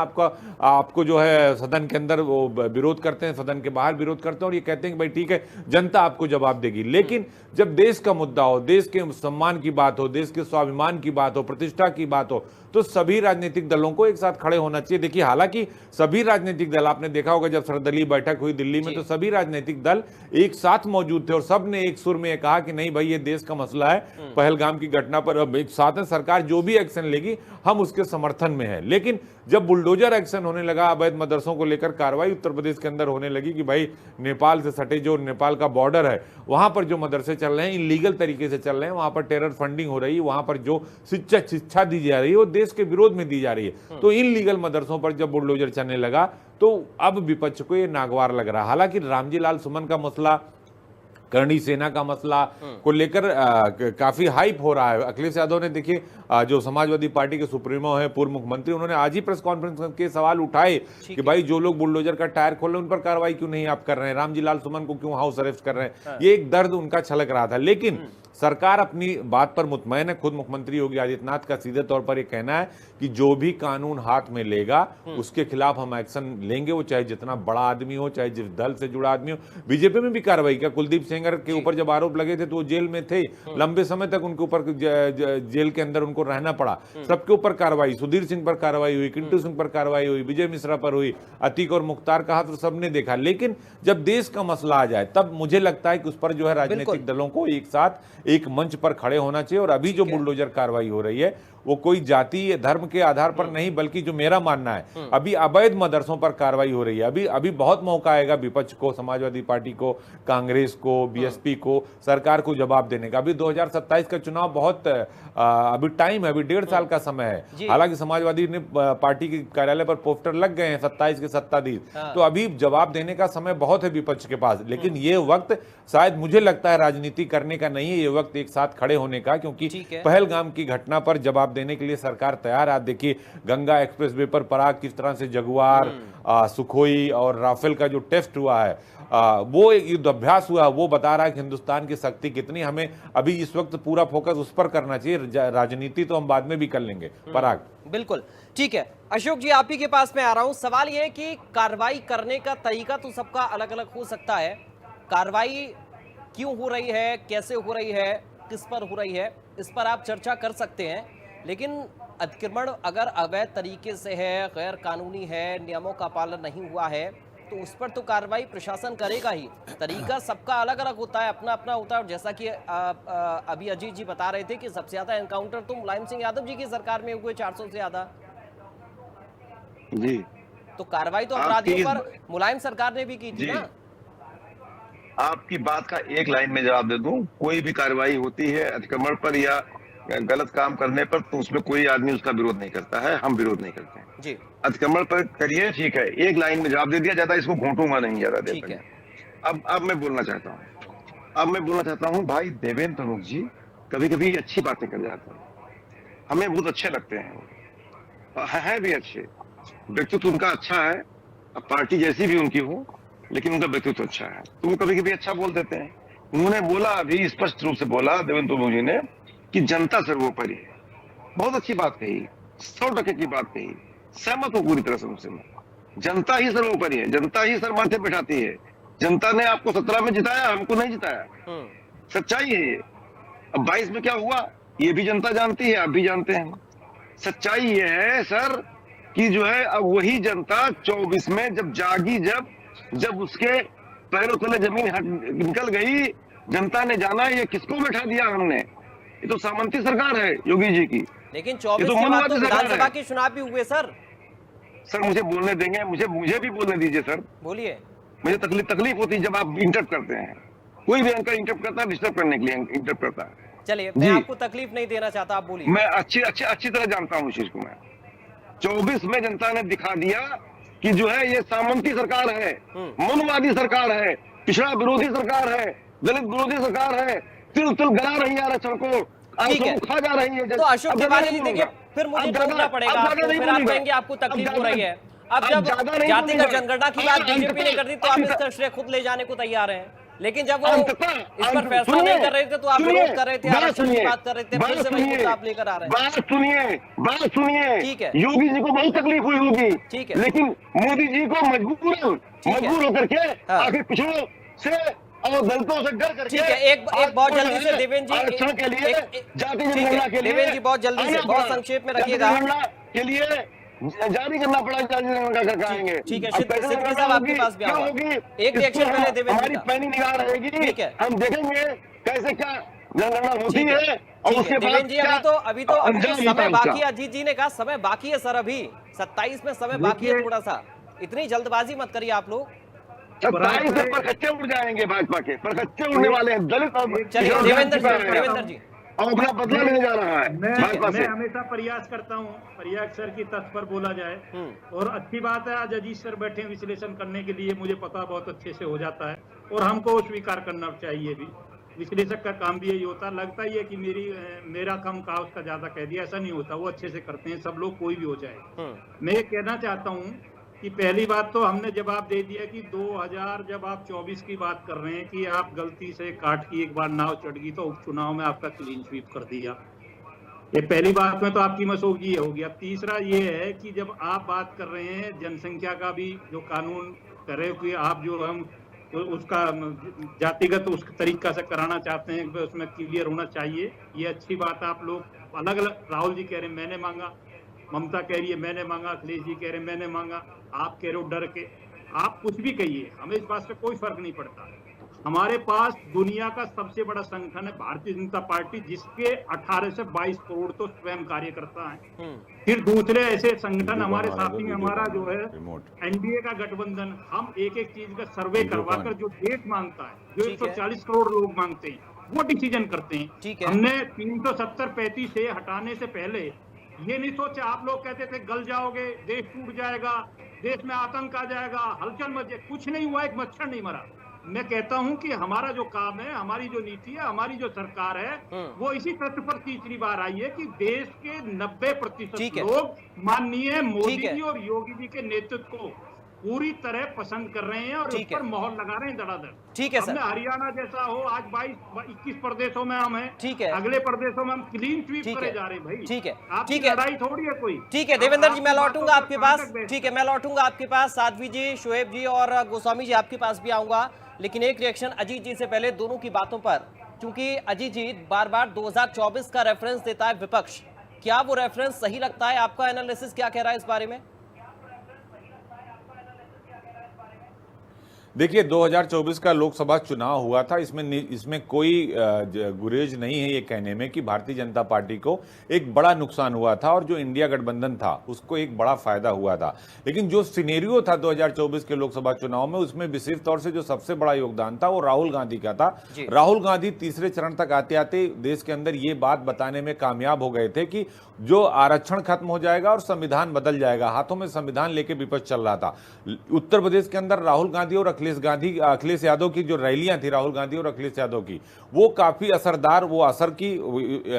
आपको जो है सदन के अंदर वो विरोध करते हैं, सदन के बाहर विरोध करते हैं और ये कहते हैं कि भाई ठीक है, जनता आपको जवाब देगी। लेकिन जब देश का मुद्दा हो, देश के सम्मान की बात हो, देश के स्वाभिमान की बात हो, प्रतिष्ठा की बात हो, तो सभी राजनीतिक दलों को एक साथ खड़े होना चाहिए। देखिए, हालांकि सभी राजनीतिक दल, आपने देखा होगा जब सर्वदलीय बैठक हुई दिल्ली में, तो सभी राजनीतिक दल एक साथ मौजूद थे और सब ने एक सुर में कहा कि नहीं भाई, ये देश का मसला है, पहलगाम की घटना पर अब एक साथ है, सरकार जो भी एक्शन लेगी हम उसके समर्थन में है। लेकिन जब बुलडोजर एक्शन होने लगा, अवैध मदरसों को लेकर कार्रवाई उत्तर प्रदेश के अंदर होने लगी कि भाई नेपाल से सटे जो नेपाल का बॉर्डर है, वहां पर जो मदरसे चल रहे हैं इलीगल तरीके से चल रहे हैं, वहां पर टेरर फंडिंग हो रही है, वहां पर जो शिक्षा दी जा रही है वो देश के विरोध में दी जा रही है। तो इन लीगल मदरसों पर जब बुलडोजर चलने लगा तो अब विपक्ष को ये नागवार लग रहा है। हालांकि रामजी लाल सुमन का मसला, करणी सेना का मसला को लेकर काफी हाइप हो रहा है। अखिलेश यादव ने देखिए, जो समाजवादी पार्टी के सुप्रीमो है, पूर्व मुख्यमंत्री, उन्होंने आज ही प्रेस कॉन्फ्रेंस के सवाल उठाए कि भाई जो लोग बुलडोजर का टायर खोले उन पर कार्रवाई क्यों नहीं आप कर रहे हैं, रामजी लाल सुमन को क्यों हाउस अरेस्ट कर रहे हैं। ये एक दर्द उनका छलक रहा था। लेकिन सरकार अपनी बात पर मुतमैन है। खुद मुख्यमंत्री योगी आदित्यनाथ का सीधे तौर पर यह कहना है कि जो भी कानून हाथ में लेगा उसके खिलाफ हम एक्शन लेंगे, वो चाहे जितना बड़ा आदमी हो, चाहे जिस दल से जुड़ा आदमी हो। बीजेपी में भी कार्रवाई किया, कुलदीप सेंगर के ऊपर जब आरोप लगे थे तो वो जेल में थे, लंबे समय तक उनके ऊपर जेल के अंदर उनको रहना पड़ा। सबके ऊपर कार्रवाई, सुधीर सिंह पर कार्रवाई हुई, किंटू सिंह पर कार्रवाई हुई, विजय मिश्रा पर हुई, अतीक और मुख्तार का हाथ सबने देखा। लेकिन जब देश का मसला आ जाए तब मुझे लगता है कि उस पर जो है राजनीतिक दलों को एक साथ एक मंच पर खड़े होना चाहिए। और अभी जो बुलडोजर कार्रवाई हो रही है वो कोई जाति धर्म के आधार पर नहीं, बल्कि जो मेरा मानना है, अभी अवैध मदरसों पर कार्रवाई हो रही है। अभी बहुत मौका आएगा विपक्ष को, समाजवादी पार्टी को, कांग्रेस को, बीएसपी को, सरकार को जवाब देने का। अभी 2027 का चुनाव बहुत अभी टाइम है, अभी 1.5 साल का समय है। हालांकि समाजवादी ने पार्टी के कार्यालय पर पोस्टर लग गए हैं 27 के सत्ताधीश, तो अभी जवाब देने का समय बहुत है विपक्ष के पास। लेकिन ये वक्त शायद मुझे लगता है राजनीति करने का नहीं है, ये वक्त एक साथ खड़े होने का, क्योंकि पहलगाम की घटना पर जवाब देने के लिए सरकार तैयार है। देखिए गंगा एक्सप्रेसवे पर पराग किस तरह से जगुआर, सुखोई और राफेल का जो टेस्ट हुआ है, वो एक युद्ध अभ्यास हुआ, वो बता रहा है कि हिंदुस्तान की शक्ति कितनी। हमें अभी इस वक्त पूरा फोकस उस पर करना चाहिए, राजनीति तो हम बाद में भी कर लेंगे। पराग बिल्कुल ठीक है। अशोक जी, आप ही के पास में आ रहा हूं। सवाल यह है कि कार्रवाई करने का तरीका तो सबका अलग अलग हो सकता है, कार्रवाई क्यों हो रही है, कैसे हो रही है, किस पर हो रही है, इस पर आप चर्चा कर सकते हैं। लेकिन अतिक्रमण अगर अवैध तरीके से है, गैर कानूनी है, नियमों का पालन नहीं हुआ है, तो उस पर तो कार्रवाई प्रशासन करेगा ही। तरीका सबका अलग अलग होता है, अपना अपना होता है। और जैसा कि अभी अजीत जी बता रहे थे कि सबसे ज्यादा एनकाउंटर तो मुलायम सिंह यादव जी की सरकार में हुए, 400 से ज्यादा जी। तो कार्रवाई तो अपराधियों पर मुलायम सरकार ने भी की थी ना। आपकी बात का एक लाइन में जवाब दे दूं, कोई भी कार्रवाई होती है अतिक्रमण पर या गलत काम करने पर, तो उसमें कोई आदमी उसका विरोध नहीं करता है, हम विरोध नहीं करते हैं जी। अतिक्रमण पर करिए, ठीक है, एक लाइन में जवाब दे दिया, ज्यादा इसको घोंटूंगा नहीं ज्यादा देर ठीक है। अब मैं बोलना चाहता हूँ, भाई देवेंद्र प्रमुख जी कभी कभी अच्छी बातें कर जाते हैं, हमें बहुत अच्छे लगते हैं भी अच्छे, व्यक्तित्व उनका अच्छा है, अब पार्टी जैसी भी उनकी हो, लेकिन उनका व्यक्तित्व अच्छा है, तो वो कभी कभी अच्छा बोल देते हैं। उन्होंने बोला, अभी स्पष्ट रूप से बोला देवेंद्र प्रमुख जी ने कि जनता सर्वोपरि है। बहुत अच्छी बात कही, 100% की बात कही, सहमत हूं पूरी तरह से उनसे। जनता ही सर्वोपरि है, जनता ही सर माथे बैठाती है। जनता ने आपको 17 में जिताया, हमको नहीं जिताया, सच्चाई है ये। अब 22 में क्या हुआ ये भी जनता जानती है, आप भी जानते हैं। सच्चाई ये है सर कि जो है अब वही जनता 24 में जब जागी, जब उसके पैरों तले जमीन निकल गई, जनता ने जाना ये किसको बैठा दिया हमने, ये तो सामंती सरकार है योगी जी की। लेकिन 24 के बाद तो विधानसभा के चुनाव भी हुए सर। मुझे बोलने देंगे, मुझे भी बोलने दीजिए सर। बोलिए। मुझे तकलीफ होती है जब आप इंटरप्ट करते हैं, कोई भी एंकर इंटरप्ट करता है, डिस्टर्ब करने के लिए इंटरप्ट करता है। चलिए, मैं आपको तकलीफ नहीं देना चाहता, आप बोलिए। मैं अच्छी तरह जानता हूँ इस चीज को। मैं 24 में जनता ने दिखा दिया कि जो है ये सामंती सरकार है, मनुवादी सरकार है, पिछड़ा विरोधी सरकार है, दलित विरोधी सरकार है, तिल गला रही है आरक्षण को, खा जा रही है। तो अशोक तिवारी जी देखिए, फिर मुझे बोलना पड़ेगा आपको, फिर आप कहेंगे आपको तकलीफ हो रही है। अब जब जातिगत जनगणना की बात बीजेपी ने कर दी तो आप इसका श्रेय खुद ले जाने को तैयार हैं, लेकिन जब वो इस पर फैसला नहीं कर रहे थे तो आप विरोध कर रहे थे, आरक्षण की बात कर रहे थे, फिर से वही मुद्दा आप लेकर आ रहे हैं। बात सुनिए, ठीक है। योगी जी को बहुत तकलीफ हुई होगी, ठीक है, लेकिन मोदी जी को मजबूर होकर के आखिर पिछड़ों से और दलितों से डर करके, ठीक है। एक बहुत जल्दी से देवेंद्र जी, आरक्षण के लिए, जाति जनगणना के लिए, देवेंद्र जी बहुत जल्दी से, बहुत संक्षेप में रखिएगा, के लिए जारी करना पड़ा, कहेंगे। ठीक है, सिद्दीकी साहब आपके पास भी आओगे, एक रिएक्शन पहले देवेंद्र जी का। पैनी निगाह रहेगी, ठीक है, हम देखेंगे कैसे क्या जनगणना होती है और उसके बाद देवेंद्र जी अभी तो समय बाकी है। अजीत जी ने कहा समय बाकी है सर, अभी 27 में समय बाकी है, थोड़ा सा इतनी जल्दबाजी मत करिए आप लोग। 27 से परखच्चे उड़ जाएंगे, भाजपा के परखच्चे उड़ने वाले हैं दलित। चलिए देवेंद्र जी और अपना बदला लेने जा रहा है। मैं हमेशा प्रयास करता हूं प्रयाग सर की तर्ज पर बोला जाए, और अच्छी बात है आज अजीत सर बैठे विश्लेषण करने के लिए, मुझे पता बहुत अच्छे से हो जाता है और हमको स्वीकार करना चाहिए भी। विश्लेषक का काम भी यही होता, लगता ही है कि मेरा कम कहा उसका ज्यादा कह दिया, ऐसा नहीं होता, वो अच्छे से करते हैं सब लोग, कोई भी हो जाए। मैं ये कहना चाहता हूँ कि पहली बात तो हमने जवाब दे दिया कि 2000 जब आप 24 की बात कर रहे हैं कि आप गलती से काट की एक बार नाव चढ़ गई तो उपचुनाव में आपका क्लीन स्वीप कर दिया, ये पहली बात में तो आपकी मसौगी हो गया। तीसरा ये है कि जब आप बात कर रहे हैं जनसंख्या का भी जो कानून करे कि आप जो हम तो उसका जातिगत उस तरीका से कराना चाहते हैं, उसमें क्लियर होना चाहिए, ये अच्छी बात है। आप लोग अलग अलग, राहुल जी कह रहे हैं मैंने मांगा, ममता कह रही है मैंने मांगा, अखिलेश जी कह रहे हैं मैंने मांगा, आप कह रहे हो डर के, आप कुछ भी कहिए, हमें इस बात से कोई फर्क नहीं पड़ता। हमारे पास दुनिया का सबसे बड़ा संगठन है भारतीय जनता पार्टी, जिसके 18 से 22 करोड़ तो स्वयं कार्यकर्ता हैं। फिर दूसरे ऐसे संगठन हमारे साथी में हमारा जो है एनडीए का गठबंधन, हम एक एक चीज का सर्वे करवाकर जो देश मांगता है, जो 140 करोड़ लोग मांगते हैं, वो डिसीजन करते हैं। हमने 370-35 से हटाने से पहले ये नहीं सोचा। आप लोग कहते थे गल जाओगे, देश टूट जाएगा, देश में आतंक आ जाएगा, हलचल मच जाए, कुछ नहीं हुआ, एक मच्छर नहीं मरा। मैं कहता हूं कि हमारा जो काम है, हमारी जो नीति है, हमारी जो सरकार है, वो इसी तथ्य पर तीसरी बार आई है कि देश के 90% लोग माननीय मोदी जी और योगी जी के नेतृत्व को पूरी तरह पसंद कर रहे हैं और उस पर मोहर लगा रहे हैं धड़ाधड़। ठीक है सर। हमने हरियाणा जैसा हो, आज 22-21 प्रदेशों में हम हैं। ठीक है। अगले प्रदेशों में हम क्लीन स्वीप करे जा रहे हैं भाई। ठीक है, आपकी लड़ाई थोड़ी है कोई। ठीक है देवेंद्र जी, मैं लौटूंगा आपके पास। ठीक है, मैं लौटूंगा आपके पास। साध्वी जी, शोएब जी और गोस्वामी जी आपके पास भी आऊंगा, लेकिन एक रिएक्शन अजीत जी से पहले दोनों की बातों पर, क्योंकि अजीत जी बार बार 2024 का रेफरेंस देता है विपक्ष, क्या वो रेफरेंस सही लगता है? आपका एनालिसिस क्या कह रहा है इस बारे में? देखिए 2024 का लोकसभा चुनाव हुआ था, इसमें कोई गुरेज नहीं है ये कहने में कि भारतीय जनता पार्टी को एक बड़ा नुकसान हुआ था और जो इंडिया गठबंधन था उसको एक बड़ा फायदा हुआ था। लेकिन जो सिनेरियो था 2024 के लोकसभा चुनाव में, उसमें विशेष तौर से जो सबसे बड़ा योगदान था वो राहुल गांधी का था। राहुल गांधी तीसरे चरण तक आते आते देश के अंदर ये बात बताने में कामयाब हो गए थे कि जो आरक्षण खत्म हो जाएगा और संविधान बदल जाएगा। हाथों में संविधान लेके विपक्ष चल रहा था। उत्तर प्रदेश के अंदर राहुल गांधी और अखिलेश यादव की जो रैलियां थी, राहुल गांधी और अखिलेश यादव की, वो काफी असरदार, वो असर की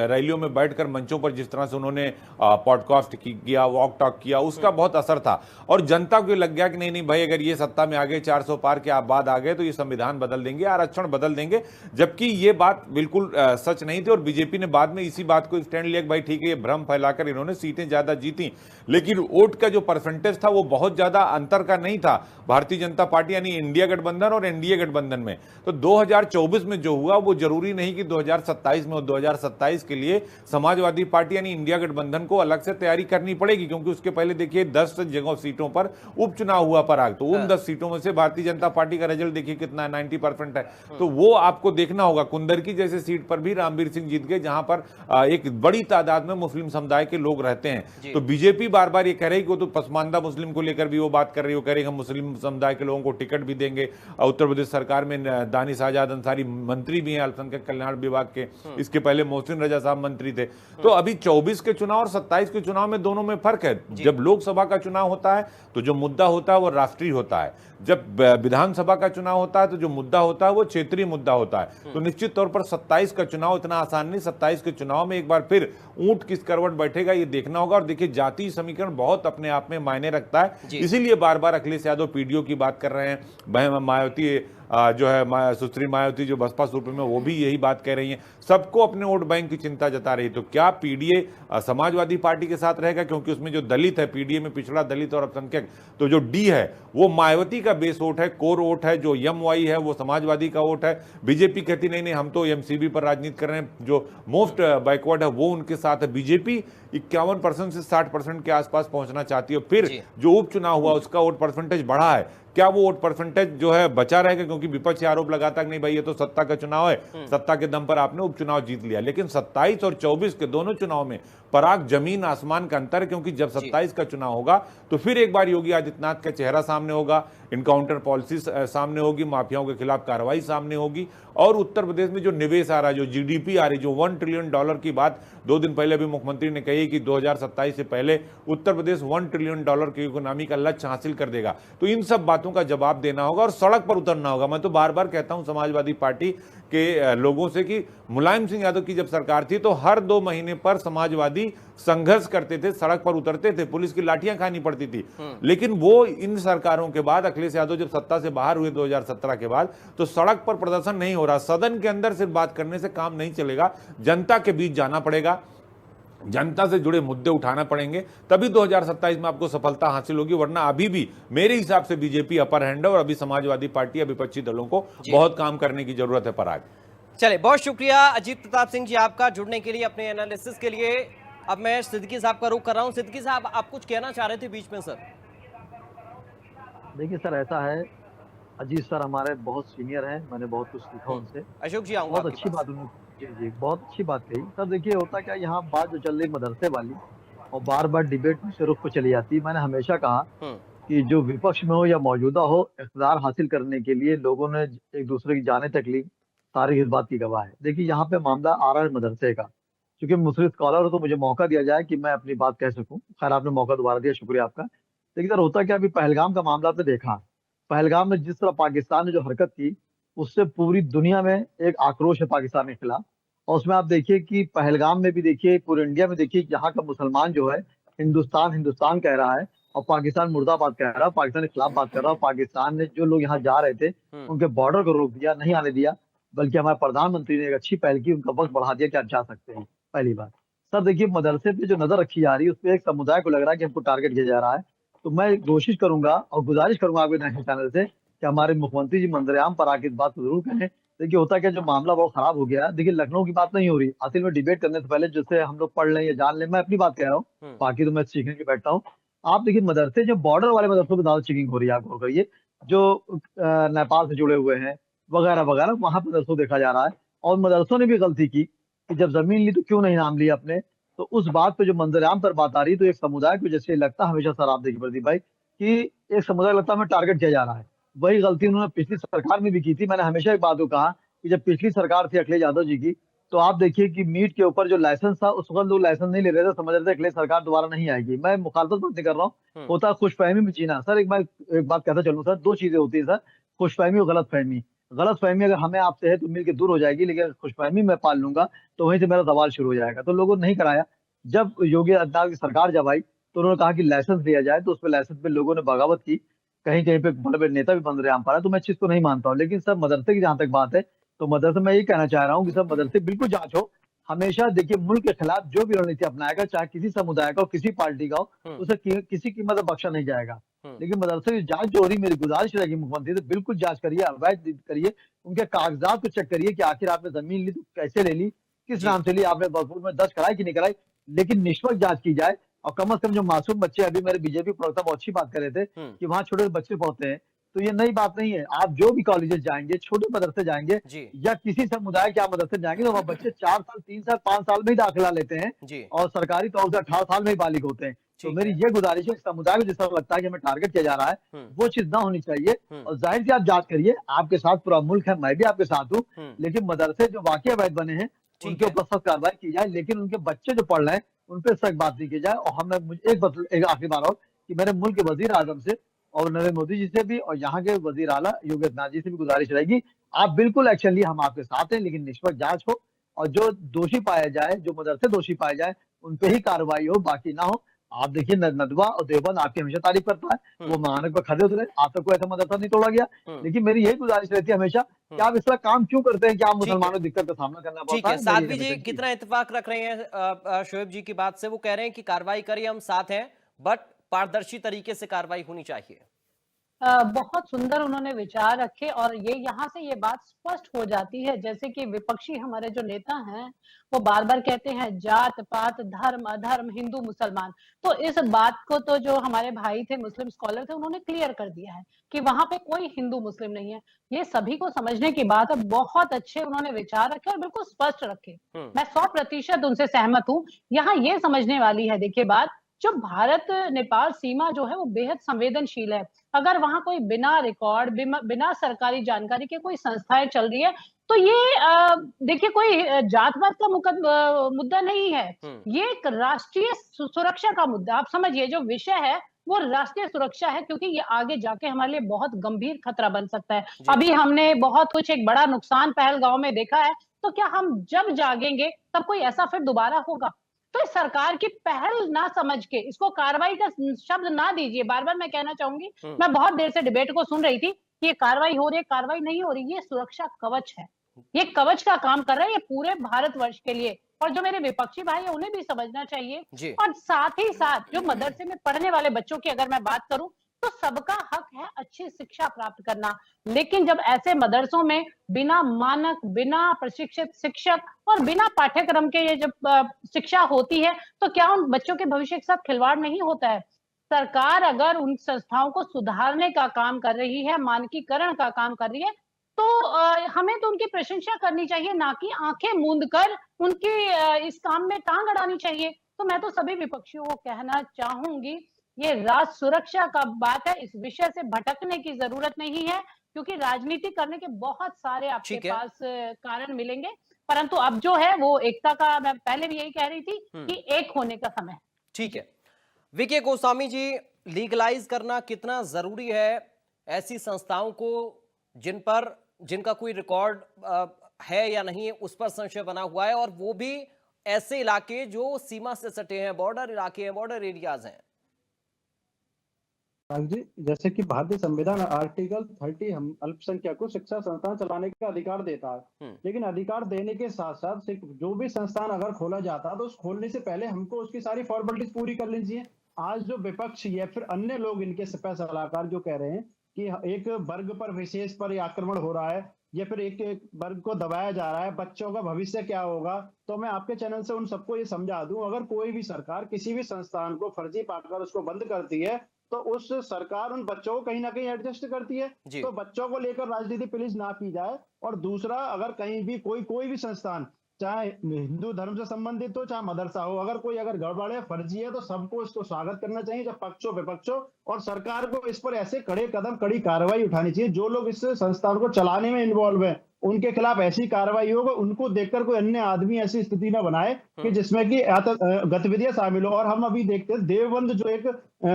रैलियों में बैठकर मंचों पर जिस तरह से उन्होंने पॉडकास्ट किया, वॉक टॉक किया, उसका बहुत असर था। और जनता को लग गया कि नहीं नहीं भाई, अगर ये सत्ता में आ गए, 400 पार के आप बाद आ गए तो ये संविधान बदल देंगे, आरक्षण बदल देंगे। जबकि ये बात बिल्कुल सच नहीं थी और बीजेपी ने बाद में इसी बात को स्टैंड लिया कि भाई ठीक है, ये भ्रम फैलाकर इन्होंने सीटें ज्यादा जीती, लेकिन वोट का जो परसेंटेज था वो बहुत ज्यादा अंतर का नहीं था भारतीय जनता पार्टी यानी इंडिया गठबंधन और एनडीए गठबंधन में। तो 2024 में जो हुआ वो जरूरी नहीं कि 2027 में हो। 2027 के लिए समाजवादी पार्टी यानी इंडिया गठबंधन को अलग से तैयारी करनी पड़ेगी, क्योंकि उसके पहले देखिए 10 जगह सीटों पर उपचुनाव हुआ पराग, तो उन 10 सीटों में से भारतीय जनता पार्टी का रिजल्ट देखिए कितना है, 90% है। तो वो आपको देखना होगा। कुंदरकी जैसे सीट पर भी रामवीर सिंह जीत गए, जहां पर एक बड़ी तादाद में मुस्लिम समुदाय के लोग रहते हैं। तो बीजेपी बार बार ये कह रही है कि वो तो पसमानदा मुस्लिम को लेकर भी वो बात कर रही है, वो कह रही है हम मुस्लिम समुदाय के लोगों को टिकट भी देंगे। उत्तर प्रदेश सरकार में दानिश आजाद अंसारी मंत्री भी हैं अल्पसंख्यक कल्याण विभाग के, इसके पहले मोहसिन रजा साहब मंत्री थे। तो अभी 24 के चुनाव और 27 के चुनाव में दोनों में फर्क है। जब लोकसभा का चुनाव होता है तो जो मुद्दा होता है वो राष्ट्रीय होता है, जब विधानसभा का चुनाव होता है तो जो मुद्दा होता है वो क्षेत्रीय मुद्दा होता है। तो निश्चित तौर पर 27 का चुनाव इतना आसान नहीं। 27 के चुनाव में एक बार फिर ऊंट किस करवट बैठेगा ये देखना होगा। और देखिए जातीय समीकरण बहुत अपने आप में मायने रखता है, इसीलिए बार बार अखिलेश यादव पीडीओ की बात कर रहे हैं। मायावती जो है सुश्री मायावती जो बसपा सूत्र में, वो भी यही बात कह रही हैं। सबको अपने वोट बैंक की चिंता जता रही है। तो क्या पीडीए समाजवादी पार्टी के साथ रहेगा, क्योंकि उसमें जो दलित है, पीडीए में पिछड़ा दलित और अल्पसंख्यक, तो जो डी है वो मायावती का बेस वोट है, कोर वोट है। जो एमवाई है वो समाजवादी का वोट है। बीजेपी कहती नहीं नहीं हम तो एमसीबी पर राजनीति कर रहे हैं, जो मोस्ट बैकवर्ड है वो उनके साथ है। बीजेपी 51% से 60% के आसपास पहुंचना चाहती है। फिर जो उपचुनाव हुआ उसका वोट परसेंटेज बढ़ा है, क्या वो वोट परसेंटेज जो है बचा रहेगा? क्योंकि विपक्ष आरोप लगाता कि नहीं भाई ये तो सत्ता का चुनाव है, सत्ता के दम पर आपने उपचुनाव जीत लिया। लेकिन 27 और 24 के दोनों चुनाव में पराग जमीन आसमान का अंतर है, क्योंकि जब 27 का चुनाव होगा तो फिर एक बार योगी आदित्यनाथ का चेहरा सामने होगा, इनकाउंटर पॉलिसी सामने होगी, माफियाओं के खिलाफ कार्रवाई सामने होगी। और उत्तर प्रदेश में जो निवेश आ रहा है, जो जीडीपी आ रही है, जो $1 ट्रिलियन की बात 2 दिन पहले भी मुख्यमंत्री ने कही कि 2027 से पहले उत्तर प्रदेश $1 ट्रिलियन की इकोनॉमी का लक्ष्य हासिल कर देगा। तो इन सब बातों का जवाब देना होगा और सड़क पर उतरना होगा। मैं तो बार बार कहता हूं समाजवादी पार्टी के लोगों से कि मुलायम सिंह यादव की जब सरकार थी तो हर 2 महीने पर समाजवादी संघर्ष करते थे, सड़क पर उतरते थे, पुलिस की लाठियां खानी पड़ती थी। लेकिन वो इन सरकारों के बाद अखिलेश यादव जब सत्ता से बाहर हुए 2017 के बाद, तो सड़क पर प्रदर्शन नहीं हो रहा। सदन के अंदर सिर्फ बात करने से काम नहीं चलेगा, जनता के बीच जाना पड़ेगा, जनता से जुड़े मुद्दे उठाना पड़ेंगे, तभी 2027 में आपको सफलता हासिल होगी। वरना अभी भी मेरे हिसाब से बीजेपी अपर हैंड है और अभी समाजवादी पार्टी या विपक्षी दलों को बहुत काम करने की जरूरत है। पराग, चले, बहुत शुक्रिया अजीत प्रताप सिंह जी आपका जुड़ने के लिए, अपने एनालिसिस के लिए। अब मैं सिद्दीकी साहब का रुख कर रहा हूं। सिद्दीकी साहब, आप कुछ कहना चाह रहे थे बीच में सर? देखिए सर, ऐसा है अजीत सर हमारे बहुत सीनियर हैं, मैंने बहुत कुछ सीखा उनसे। अशोक जी, आऊंगा बहुत आपके अच्छी पास। बात उन्होंने, जी जी, बहुत अच्छी बात कही सर। देखिए होता क्या, यहाँ बात जो चल रही मदरसे वाली और बार बार डिबेट से रुख पे चली जाती है। मैंने हमेशा कहा हम्म कि जो विपक्ष में हो या मौजूदा हो, इक़्तिदार हासिल करने के लिए लोगों ने एक दूसरे की जानें तक ली। तारीख इस बात की गवाह है। देखिए यहाँ पे मामला आ रहा है मदरसे का। क्योंकि मुस्लिम स्कॉलर हो तो मुझे मौका दिया जाए कि मैं अपनी बात कह सकूं। खैर आपने मौका दोबारा दिया, शुक्रिया आपका। लेकिन सर होता क्या, अभी पहलगाम का मामला आपने देखा। पहलगाम में जिस तरह पाकिस्तान ने जो हरकत की, उससे पूरी दुनिया में एक आक्रोश है पाकिस्तान के खिलाफ। और उसमें आप देखिए कि पहलगाम में भी देखिए, पूरे इंडिया में देखिए, यहाँ का मुसलमान जो है हिंदुस्तान हिंदुस्तान कह रहा है और पाकिस्तान मुर्दाबाद कह रहा है, पाकिस्तान के खिलाफ बात कर रहा है। पाकिस्तान ने जो लोग यहाँ जा रहे थे हम्म उनके बॉर्डर को रोक दिया, नहीं आने दिया। बल्कि हमारे प्रधानमंत्री ने एक अच्छी पहल की, उनका वक्त बढ़ा दिया कि आप जा सकते हैं। पहली बात सर, देखिए मदरसे पे जो नजर रखी जा रही है, उसपे एक समुदाय को लग रहा है कि हमको टारगेट किया जा रहा है। तो मैं कोशिश करूंगा और गुजारिश करूंगा आपके नेशनल चैनल से कि हमारे मुख्यमंत्री जी मंजरेआम पर आके इस बात को जरूर कहें। देखिए होता क्या, जो मामला बहुत खराब हो गया है। देखिए लखनऊ की बात नहीं हो रही, असल में डिबेट करने से पहले जैसे हम लोग पढ़ लें या जान लें, मैं अपनी बात कह रहा हूँ। हम्म बाकी तो मैं सीखने की बैठता हूँ। आप देखिए मदरसे, जो बॉर्डर वाले मदरसों में ज्यादा चेकिंग हो रही है, आप गौर करिए। जो नेपाल से जुड़े हुए हैं वगैरह वगैरह, वहां पर मदरसों देखा जा रहा है। और मदरसों ने भी गलती की कि जब जमीन ली तो क्यों नहीं नाम लिया अपने। तो उस बात पे जो मंजरेआम पर बात आ रही है, तो एक समुदाय को जैसे लगता है हमेशा, सर आप देखिए प्रदीप भाई, कि एक समुदाय लगता है हमें टारगेट किया जा रहा है। वही गलती उन्होंने पिछली सरकार में भी की थी। मैंने हमेशा एक बात को कहा कि जब पिछली सरकार थी अखिलेश यादव जी की, तो आप देखिए कि मीट के ऊपर जो लाइसेंस था, उस वक्त लोग लाइसेंस नहीं ले रहे थे, समझ रहे थे अखिलेश सरकार दोबारा नहीं आएगी। मैं मुखालफत बात नहीं कर रहा हूँ, हम्म होता है खुशफहमी में जीना। सर एक बात कहता चलूं सर, दो चीजें होती है सर, खुशफहमी और गलतफहमी। गलतफहमी अगर हमें आपसे है तो मिलकर दूर हो जाएगी, लेकिन अगर खुशफहमी मैं पाल लूंगा तो वहीं से मेरा सवाल शुरू हो जाएगा। तो लोगों ने नहीं कराया। जब योगी आदित्यनाथ की सरकार जब आई तो उन्होंने कहा कि लाइसेंस लिया जाए, तो उस पर लाइसेंस पे लोगों ने बगावत की। कहीं कहीं पे बड़े बड़े नेता भी बन रहे हैं पर। तो मैं इस चीज को नहीं मानता हूँ। लेकिन सर मदरसे की जहां तक बात है, तो मदरसे में यही कहना चाह रहा हूँ कि सर मदरसे बिल्कुल जांच हो। हमेशा देखिए, मुल्क के खिलाफ जो भी रणनीति अपनाएगा, चाहे किसी समुदाय का हो, किसी पार्टी का हो, हम्म उसे किसी कीमत पर बख्शा नहीं जाएगा। हम्म लेकिन मदरसे की जांच जो हो रही, मेरी गुजारिश रहेगी मुख्यमंत्री से, बिल्कुल जांच करिए, अवैध करिए। उनके कागजात को चेक करिए कि आखिर आपने जमीन ली तो कैसे ले ली, किस जी नाम से ली, आपने वक्फ में दर्ज कराई कि नहीं कराई। लेकिन निष्पक्ष जांच की जाए। और कम से कम जो मासूम बच्चे, अभी मेरे बीजेपी प्रवक्ता बहुत अच्छी बात कर रहे थे हम्म कि वहां छोटे बच्चे पढ़ते हैं। तो ये नई बात नहीं है। आप जो भी कॉलेजेस जाएंगे, छोटे मदरसे जाएंगे जी या किसी समुदाय के आप मदरसे जाएंगे, तो वहाँ बच्चे 4 साल 3 साल 5 साल में ही दाखिला लेते हैं। जी और सरकारी तौर से 18 साल में ही बालिग होते हैं। तो ठीक मेरी है। ये गुजारिश है, समुदाय को जिस तरह लगता है कि हमें टारगेट किया जा रहा है, हम्म वो चीज ना होनी चाहिए। हम्म और जाहिर सी आप जांच करिए, आपके साथ पूरा मुल्क है, मैं भी आपके साथ हूँ। लेकिन मदरसे जो वाकई अवैध बने हैं, ठीक उनके है। ऊपर सख्त कार्रवाई की जाए। लेकिन उनके बच्चे जो पढ़ रहे हैं, उन पर सख्त बात नहीं की जाए। और हमें मुझे एक आखिरी बार और, कि मेरे मुल्क के वजीर आजम से और नरेंद्र मोदी जी से भी और यहाँ के वजीर आला योगी आदित्यनाथ जी से भी गुजारिश रहेगी, आप बिल्कुल एक्शन लिए, हम आपके साथ हैं। लेकिन निष्पक्ष जांच हो और जो दोषी पाया जाए, जो मदरसे दोषी पाए जाए, उन पे ही कार्रवाई हो, बाकी ना हो। आप देखिए नदवा और देवबंद आपकी हमेशा तारीफ करता है, वो मानक पर खड़े उतरे, आज तक कोई ऐसा मदरसा नहीं तोड़ा गया। लेकिन मेरी यही गुजारिश रहती है हमेशा कि आप इस तरह काम क्यों करते हैं कि आप ठीक है। मुसलमानों को दिक्कत का सामना करना ठीक पड़ता है, है। मेरी साध्वी जी हमेशा की कितना इत्तेफाक रख रहे हैं शोएब जी की बात से। वो कह रहे हैं कि कार्रवाई करिए, हम साथ हैं, बट पारदर्शी तरीके से कार्रवाई होनी चाहिए। बहुत सुंदर उन्होंने विचार रखे और ये यहाँ से ये बात स्पष्ट हो जाती है, जैसे कि विपक्षी हमारे जो नेता हैं वो बार बार कहते हैं जात पात धर्म अधर्म हिंदू मुसलमान। तो इस बात को तो जो हमारे भाई थे मुस्लिम स्कॉलर थे उन्होंने क्लियर कर दिया है कि वहां पे कोई हिंदू मुस्लिम नहीं है। ये सभी को समझने की बात है। बहुत अच्छे उन्होंने विचार रखे और बिल्कुल स्पष्ट रखे। मैं 100% उनसे सहमत हूँ। यहाँ ये समझने वाली है देखिए बात, जो भारत नेपाल सीमा जो है वो बेहद संवेदनशील है। अगर वहां कोई बिना रिकॉर्ड बिना सरकारी जानकारी के कोई संस्थाएं चल रही है, तो ये देखिए कोई जात पात का मुद्दा नहीं है। ये एक राष्ट्रीय सुरक्षा का मुद्दा। आप समझिए जो विषय है वो राष्ट्रीय सुरक्षा है, क्योंकि ये आगे जाके हमारे लिए बहुत गंभीर खतरा बन सकता है। अभी हमने बहुत कुछ एक बड़ा नुकसान पहलगांव में देखा है, तो क्या हम जब जागेंगे तब कोई ऐसा फिर दोबारा होगा? तो इस सरकार की पहल ना समझ के इसको कार्रवाई का शब्द ना दीजिए। बार बार मैं कहना चाहूंगी, मैं बहुत देर से डिबेट को सुन रही थी कि ये कार्रवाई हो रही है, कार्रवाई नहीं हो रही। ये सुरक्षा कवच है, ये कवच का काम कर रहा है, ये पूरे भारतवर्ष के लिए। और जो मेरे विपक्षी भाई है उन्हें भी समझना चाहिए। और साथ ही साथ जो मदरसे में पढ़ने वाले बच्चों की अगर मैं बात करूं, तो सबका हक है अच्छी शिक्षा प्राप्त करना। लेकिन जब ऐसे मदरसों में बिना मानक, बिना प्रशिक्षित शिक्षक और बिना पाठ्यक्रम के ये जब शिक्षा होती है, तो क्या उन बच्चों के भविष्य के साथ खिलवाड़ नहीं होता है? सरकार अगर उन संस्थाओं को सुधारने का काम कर रही है, मानकीकरण का काम कर रही है, तो हमें तो उनकी प्रशंसा करनी चाहिए, ना कि आंखें मूंद कर उनकी इस काम में टांग अड़ानी चाहिए। तो मैं तो सभी विपक्षियों को कहना चाहूंगी, ये राष्ट्र सुरक्षा का बात है, इस विषय से भटकने की जरूरत नहीं है, क्योंकि राजनीति करने के बहुत सारे आपके ठीक है। पास कारण मिलेंगे। परंतु अब जो है वो एकता का, मैं पहले भी यही कह रही थी कि एक होने का समय है। ठीक है। विके गोस्वामी जी, लीगलाइज करना कितना जरूरी है ऐसी संस्थाओं को जिनका कोई रिकॉर्ड है या नहीं है, उस पर संशय बना हुआ है, और वो भी ऐसे इलाके जो सीमा से सटे हैं, बॉर्डर इलाके हैं, बॉर्डर एरियाज हैं। जी, जैसे कि भारतीय संविधान आर्टिकल 30 हम अल्पसंख्यक को शिक्षा संस्थान चलाने का अधिकार देता है, लेकिन अधिकार देने के साथ साथ जो भी संस्थान अगर खोला जाता है तो उस खोलने से पहले हमको उसकी सारी फॉर्मेलिटीज पूरी कर लेनी चाहिए। आज जो विपक्ष या फिर अन्य लोग इनके सिपह सलाहकार जो कह रहे हैं कि एक वर्ग पर विशेष पर आक्रमण हो रहा है या फिर एक वर्ग को दबाया जा रहा है, बच्चों का भविष्य क्या होगा, तो मैं आपके चैनल से उन सबको ये समझा दूं, अगर कोई भी सरकार किसी भी संस्थान को फर्जी पाकर उसको बंद करती है तो उस सरकार उन बच्चों को कहीं ना कहीं एडजस्ट करती है। तो बच्चों को लेकर राजनीति प्लीज ना की जाए। और दूसरा, अगर कहीं भी कोई भी संस्थान, चाहे हिंदू धर्म से संबंधित हो चाहे मदरसा हो, अगर गड़बड़ है, फर्जी है, तो सबको इसको स्वागत करना चाहिए, जब पक्षों विपक्षों, और सरकार को इस पर ऐसे कड़ी कार्रवाई उठानी चाहिए। जो लोग इस संस्थान को चलाने में इन्वॉल्व है उनके खिलाफ ऐसी कार्रवाई हो, उनको देखकर कोई अन्य आदमी ऐसी स्थिति न बनाए कि जिसमें कि गतिविधियां शामिल हो। और हम अभी देखते हैं देवबंद जो एक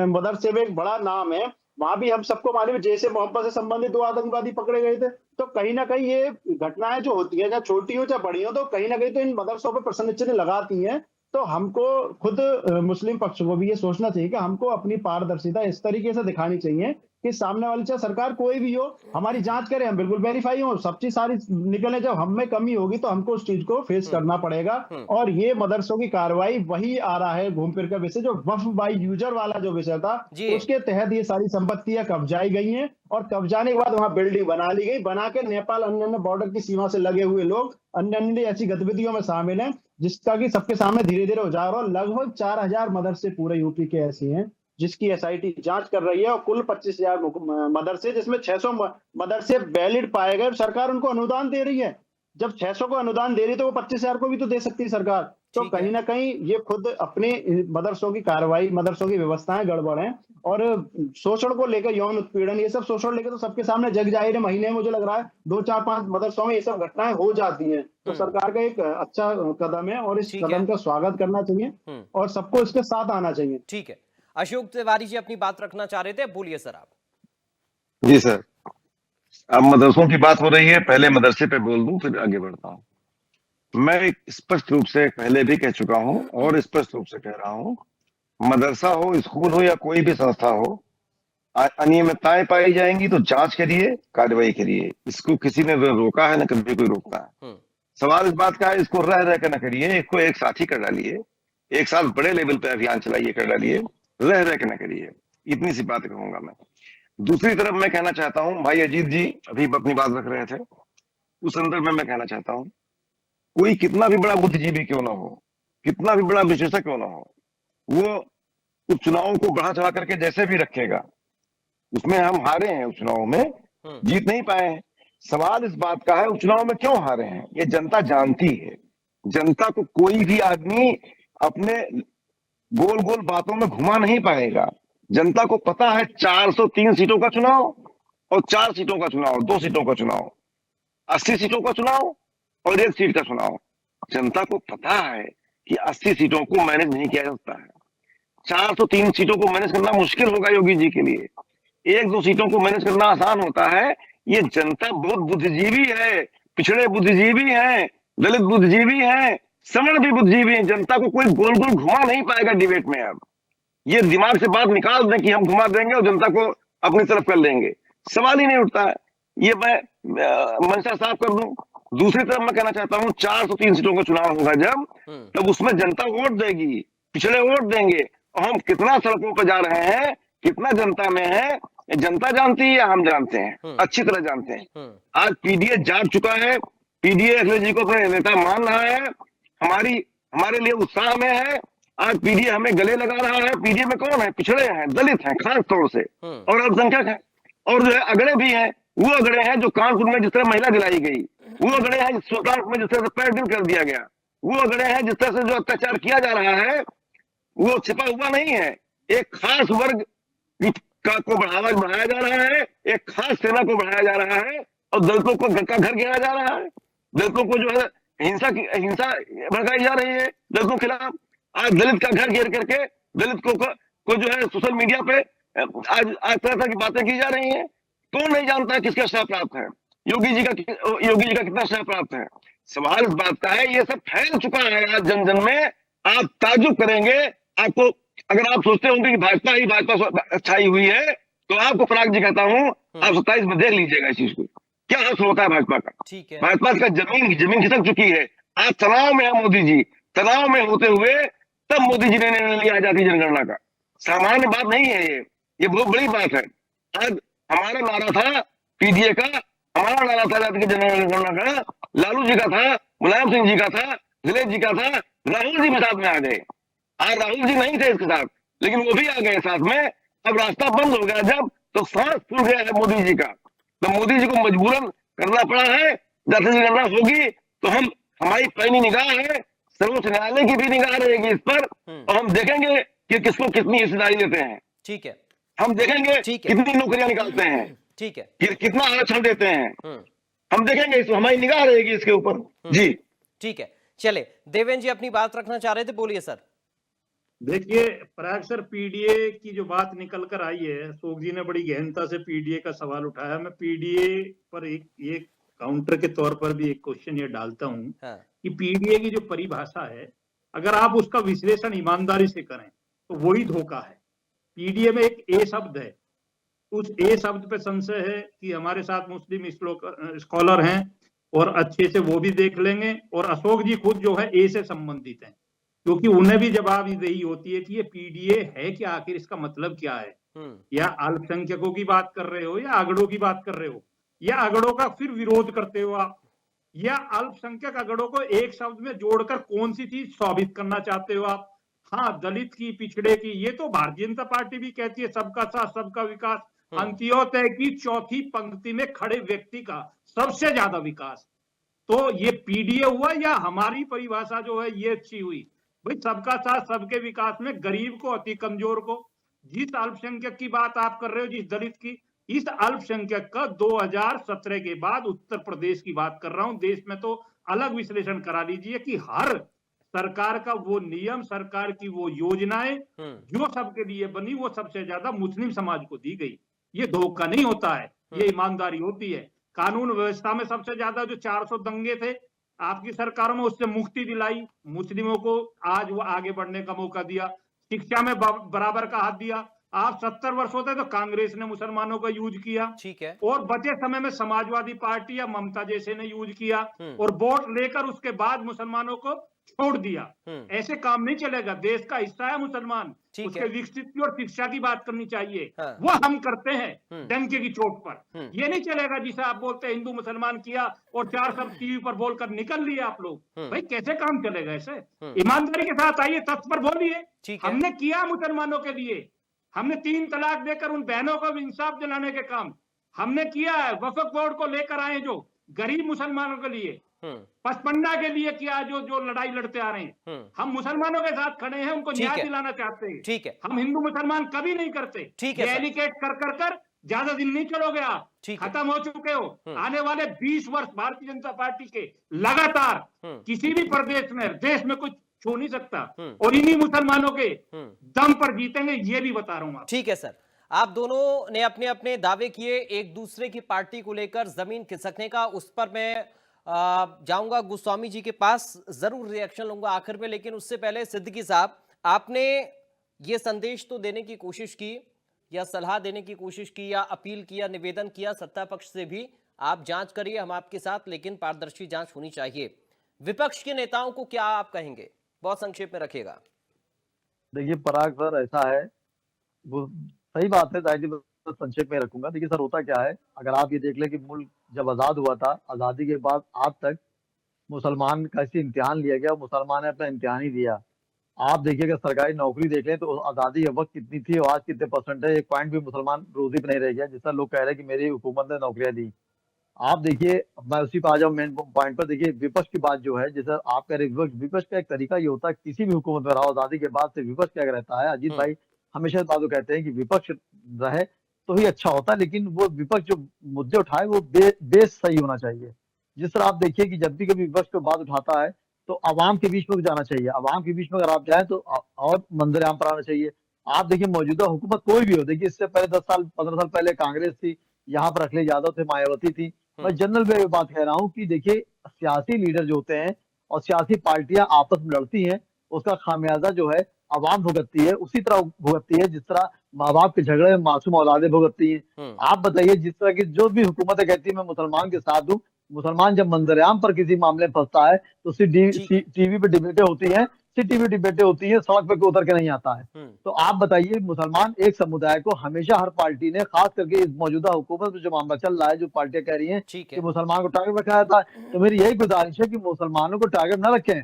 मदरसे में एक बड़ा नाम है, वहां भी हम सबको मालूम है जैसे मोहब्बत से संबंधित दो आतंकवादी पकड़े गए थे। तो कहीं ना कहीं ये घटनाएं जो होती है, चाहे छोटी हो चाहे बड़ी हो, तो कहीं ना कहीं तो इन मदरसों पर प्रश्न चिन्ह लगाती हैं। तो हमको खुद मुस्लिम पक्ष को भी ये सोचना चाहिए कि हमको अपनी पारदर्शिता इस तरीके से दिखानी चाहिए कि सामने वाली चाहे सरकार कोई भी हो, हमारी जांच करे, हम बिल्कुल वेरीफाई हो, सब चीज सारी निकले। जब हम में कमी होगी तो हमको उस चीज को फेस करना पड़ेगा। और ये मदरसों की कार्रवाई वही आ रहा है घूम फिर का विषय, जो वक्फ बाई यूजर वाला जो विषय था, उसके तहत ये सारी संपत्तियां कब्जाई गई हैं। और कब्जाने के बाद वहां बिल्डिंग बना ली गई, बना के नेपाल अन्य बॉर्डर की सीमा से लगे हुए लोग अन्य ऐसी गतिविधियों में शामिल हैं, जिसका कि सबके सामने धीरे धीरे उजागर हो। लगभग 4000 मदरसे पूरे यूपी के ऐसे हैं जिसकी एसआईटी जांच कर रही है, और कुल 25,000 मदरसे, जिसमें 600 मदरसे वैलिड पाए गए। सरकार उनको अनुदान दे रही है, जब 600 को अनुदान दे रही है तो वो 25,000 को भी तो दे सकती है सरकार। तो कहीं ना कहीं ये खुद अपने मदरसों की कार्रवाई, मदरसों की व्यवस्थाएं गड़बड़ हैं। और शोषण को लेकर, यौन उत्पीड़न, ये सब शोषण लेकर तो सबके सामने जग जाहिर है। महीने में मुझे लग रहा है 2, 4, 5 मदरसों में ये सब घटनाएं हो जाती हैं। तो सरकार का एक अच्छा कदम है और इस कदम का स्वागत करना चाहिए और सबको इसके साथ आना चाहिए। ठीक है। अशोक तिवारी जी अपनी बात रखना चाह रहे थे, बोलिए सर आप। जी सर, अब मदरसों की बात हो रही है, पहले मदरसे पे बोल दूं फिर आगे बढ़ता हूं। मैं स्पष्ट रूप से पहले भी कह चुका हूं और स्पष्ट रूप से कह रहा हूं, मदरसा हो, स्कूल हो या कोई भी संस्था हो, अनियमितताएं पाई जाएंगी तो जांच करिए, कार्रवाई करिए। इसको किसी ने रोका है, न कभी कोई रोकता है। सवाल इस बात का है, इसको रह रह कर न करिए, इसको एक साथ ही कर डालिए, एक साथ बड़े लेवल पे अभियान चलाइए, कर डालिए, रह रह के न करिए। इतनी सी बात कहूंगा मैं। दूसरी तरफ मैं कहना चाहता हूं, भाई अजीत जी अभी अपनी बात रख रहे थे, उस संदर्भ में मैं कहना चाहता हूं, कोई कितना भी बड़ा बुद्धिजीवी क्यों ना हो, कितना भी बड़ा विशेषज्ञ क्यों ना हो, वो उपचुनावों को बढ़ा चढ़ा करके जैसे भी रखेगा, उसमें हम हारे हैं, उपचुनाव में जीत नहीं पाए हैं। सवाल इस बात का है उपचुनाव में क्यों हारे हैं, ये जनता जानती है। जनता को कोई भी आदमी अपने गोल गोल बातों में घुमा नहीं पाएगा। जनता को पता है 403 सीटों का चुनाव और 4 सीटों का चुनाव, 2 सीटों का चुनाव, 80 सीटों का चुनाव और 1 सीट का चुनाव। जनता को पता है कि 80 सीटों को मैनेज नहीं किया जा सकता है, 403 सीटों को मैनेज करना मुश्किल होगा योगी जी के लिए, 1-2 सीटों को मैनेज करना आसान होता है। ये जनता बहुत बुद्धिजीवी है, पिछड़े बुद्धिजीवी हैं, दलित बुद्धिजीवी हैं, सवर्ण भी बुद्धिजीवी हैं। जनता को कोई गोल गोल घुमा नहीं पाएगा डिबेट में। अब ये दिमाग से बात निकाल दें कि हम घुमा देंगे और जनता को अपनी तरफ कर लेंगे, सवाल ही नहीं उठता है। ये मैं मंशा साफ कर दूं। दूसरी तरफ मैं कहना चाहता हूं, 403 सीटों का चुनाव होगा जब, तब उसमें जनता वोट देगी, पिछड़े वोट देंगे। और हम कितना सड़कों पर जा रहे हैं, कितना जनता में है, जनता जानती है, हम जानते हैं, अच्छी तरह जानते हैं। आज पीडीए जाग चुका है, पीडीए अखिलेश जी को अपने नेता मान रहा है, हमारे लिए उत्साह में है। आज पीडीए हमें गले लगा रहा है। पीडीए में कौन है? पिछड़े हैं, दलित हैं खास तौर से, और अल्पसंख्यक हैं, और जो है अगड़े भी हैं। वो अगड़े हैं जो कानपुर में जिस तरह महिला जलाई गई, वो अगड़े हैं सोलापुर में जिस तरह से पैरदिल कर दिया गया, वो अगड़े हैं जिस तरह से जो अत्याचार किया जा रहा है वो छिपा हुआ नहीं है। एक खास वर्ग को बढ़ाया जा रहा है, एक खास सेना को बढ़ाया जा रहा है, और दलितों को घर का घर घेरा जा रहा है। दलितों को जो है हिंसा भड़काई जा रही है दलितों के खिलाफ। आज दलित का घर घेर करके दलित को जो है सोशल मीडिया पे आज तरह की बातें की जा रही हैं। कौन नहीं जानता किसका श्रेय प्राप्त है? योगी जी का कितना श्रेय प्राप्त है? सवाल इस बात का है, ये सब फैल चुका है आज जन जन में। आप ताज्जुब करेंगे, आपको अगर आप सोचते होंगे कि भाजपा छाई हुई है, तो आपको पराग जी कहता हूं, आप 27 में देख लीजिएगा इस चीज को, क्या हासिल होता है भाजपा का। ठीक है, भाजपा का जमीन खिसक चुकी है। आज तनाव में है मोदी जी, तनाव में होते हुए तब मोदी जी ने निर्णय लिया आजादी जनगणना का। सामान्य बात नहीं है ये बहुत बड़ी बात है। आज हमारा नारा था पीडीए का, हमारा नारा था आजादी जनगणना का, लालू जी का था, मुलायम सिंह जी का था, अखिलेश जी का था, राहुल जी भी साथ में आ गए। आज राहुल जी नहीं थे इसके साथ, लेकिन वो भी आ गए साथ में। अब रास्ता बंद हो गया जब, तो सांस फूल गया है मोदी जी का, तो मोदी जी को मजबूरन करना पड़ा है। जाति जनगणना होगी तो हमारी पैनी निगाह है, सर्वोच्च न्यायालय की भी निगाह रहेगी इस पर, और हम देखेंगे कि किसको कितनी हिस्सेदारी देते हैं। ठीक है, हम देखेंगे ठीक है, कितनी नौकरियां निकालते हैं, ठीक है, कितना आरक्षण देते हैं, हम देखेंगे। इसमें हमारी निगाह रहेगी इसके ऊपर। जी ठीक है। चले, देवेंद्र जी अपनी बात रखना चाह रहे थे, बोलिए सर। देखिए पराग सर, पीडीए की जो बात निकल कर आई है, अशोक जी ने बड़ी गहनता से पीडीए का सवाल उठाया। मैं पीडीए पर एक काउंटर के तौर पर भी एक क्वेश्चन ये डालता हूं कि पीडीए की जो परिभाषा है, अगर आप उसका विश्लेषण ईमानदारी से करें तो वही धोखा है। पीडीए में एक ए शब्द है, उस ए शब्द पे संशय है कि हमारे साथ मुस्लिम स्कॉलर हैं और अच्छे से वो भी देख लेंगे, और अशोक जी खुद जो है ए से संबंधित हैं, क्योंकि उन्हें भी जवाबदेही होती है कि ये पीडीए है क्या, आखिर इसका मतलब क्या है। या अल्पसंख्यकों की बात कर रहे हो, या अगड़ों की बात कर रहे हो, या अगड़ों का फिर विरोध करते हो आप, या अल्पसंख्यक अगड़ों को एक शब्द में जोड़कर कौन सी चीज साबित करना चाहते हो आप। हाँ, दलित की, पिछड़े की, ये तो भारतीय जनता पार्टी भी कहती है, सबका साथ सबका विकास, अंत्योदय की चौथी पंक्ति में खड़े व्यक्ति का सबसे ज्यादा विकास। तो ये पीडीए हुआ या हमारी परिभाषा जो है ये अच्छी हुई? भाई सबका साथ सबके विकास में गरीब को, अति कमजोर को, जिस अल्पसंख्यक की बात आप कर रहे हो, जिस दलित की, इस अल्पसंख्यक का 2017 के बाद उत्तर प्रदेश की बात कर रहा हूं, देश में तो अलग विश्लेषण करा लीजिए कि हर सरकार का वो नियम, सरकार की वो योजनाएं जो सबके लिए बनी, वो सबसे ज्यादा मुस्लिम समाज को दी गई। ये धोखा नहीं होता है, ये ईमानदारी होती है। कानून व्यवस्था में सबसे ज्यादा जो 400 दंगे थे आपकी सरकारों में, उससे मुक्ति दिलाई, मुस्लिमों को आज वो आगे बढ़ने का मौका दिया, शिक्षा में बराबर का हाथ दिया। आप 70 वर्ष होते तो कांग्रेस ने मुसलमानों का यूज किया, ठीक है, और बचे समय में समाजवादी पार्टी या ममता जैसे ने यूज किया, और वोट लेकर उसके बाद मुसलमानों को छोड़ दिया। ऐसे काम नहीं चलेगा, देश का हिस्सा है मुसलमान, उसके विकसित की और शिक्षा की बात करनी चाहिए। वो हम करते हैं डंके की चोट पर। ये नहीं चलेगा जिसे आप बोलते हैं हिंदू मुसलमान किया और 4 शब्द टीवी पर बोलकर निकल लिए आप लोग। भाई कैसे काम चलेगा ऐसे? ईमानदारी के साथ आइए, तथ्य पर बोलिए। हमने किया मुसलमानों के लिए, हमने 3 तलाक देकर उन बहनों को इंसाफ दिलाने के काम हमने किया है। वक्फ बोर्ड को लेकर आए जो गरीब मुसलमानों के लिए, पचपन्ना के लिए किया, जो लड़ाई लड़ते आ रहे हैं। हम मुसलमानों के साथ खड़े हैं, उनको न्याय दिलाना चाहते हैं। ठीक है, हम हिंदू मुसलमान कभी नहीं करते। ठीक है, एलिकेट कर ज्यादा दिन नहीं चलोगे आप, खत्म हो चुके हो। आने वाले 20 वर्ष भारतीय जनता पार्टी के लगातार किसी भी प्रदेश में, देश में कुछ छू नहीं सकता, और इन्हीं मुसलमानों के दम पर जीतेंगे, ये भी बता रहा हूं। ठीक है सर, आप दोनों ने अपने अपने दावे किए एक दूसरे की पार्टी को लेकर जमीन खिसकने का, उस पर मैं जाऊंगा गोस्वामी जी के पास, जरूर रिएक्शन लूंगा आखिर में। लेकिन उससे पहले सिद्दीकी साहब, आपने ये संदेश तो देने की कोशिश की, या सलाह देने की कोशिश की, या अपील किया, निवेदन किया सत्ता पक्ष से भी, आप जांच करिए, हम आपके साथ, लेकिन पारदर्शी जांच होनी चाहिए। विपक्ष के नेताओं को क्या आप कहेंगे? बहुत संक्षेप में रखिएगा। देखिए पराग सर, ऐसा है, वो सही बात है, संक्षेप में रखूंगा। देखिए सर, होता क्या है, अगर आप ये देख लें कि मुल्क जब आजाद हुआ था, आजादी के बाद आज तक मुसलमान का ऐसे इम्तिहान लिया गया, मुसलमान ने अपना इम्तिहान ही दिया। आप देखिए अगर सरकारी नौकरी देख लें तो आजादी के वक्त कितनी थी और आज कितने परसेंट है, एक पॉइंट भी मुसलमान रोजी पे नहीं रह गया, जिसका लोग कह रहे हैं कि मेरी हुकूमत ने नौकरियां दी। आप देखिए, मैं उसी पे आ जाऊं मेन पॉइंट पर। देखिए विपक्ष की बात जो है, जैसे आप कह रहे हैं, विपक्ष का एक तरीका ये होता है, किसी भी हुकूमत में रहो आजादी के बाद से विपक्ष क्या रहता है, अजीत भाई हमेशा इस बात को कहते हैं कि विपक्ष रहे तो ही अच्छा होता है, लेकिन वो विपक्ष जो मुद्दे उठाए वो बेस सही होना चाहिए। जिस तरह आप देखिए कि जब भी कभी विपक्ष को बात उठाता है तो आवाम के बीच में जाना चाहिए, आवाम के बीच में अगर आप जाए तो और मंजर आम पर आना चाहिए। आप देखिए मौजूदा हुकूमत कोई भी हो, देखिए इससे पहले 10 साल 15 साल पहले कांग्रेस थी, यहाँ पर अखिलेश यादव थे, मायावती थी। मैं जनरल वे बात कह रहा हूँ कि देखिए सियासी लीडर जो होते हैं और सियासी पार्टियां आपस में लड़ती हैं, उसका खामियाजा जो है आवाम भुगतती है, उसी तरह भुगतती है जिस तरह माँ बाप के झगड़े में मासूम औलादें भुगतती हैं। आप बताइए, जिस तरह की जो भी हुकूमतें कहती है मैं मुसलमान के साथ हूँ, मुसलमान जब मंजरेआम पर किसी मामले में फंसता है तो टीवी पे डिबेटें होती हैं, टीवी डिबेटें होती हैं, सड़क पे उतर के नहीं आता है। तो आप बताइए, मुसलमान एक समुदाय को हमेशा हर पार्टी ने, खास करके इस मौजूदा हुकूमत में जो मामला चल रहा है, जो पार्टियां कह रही हैं कि मुसलमान को टारगेट रखा जाता है, तो मेरी यही गुजारिश है कि मुसलमानों को टारगेट न रखें।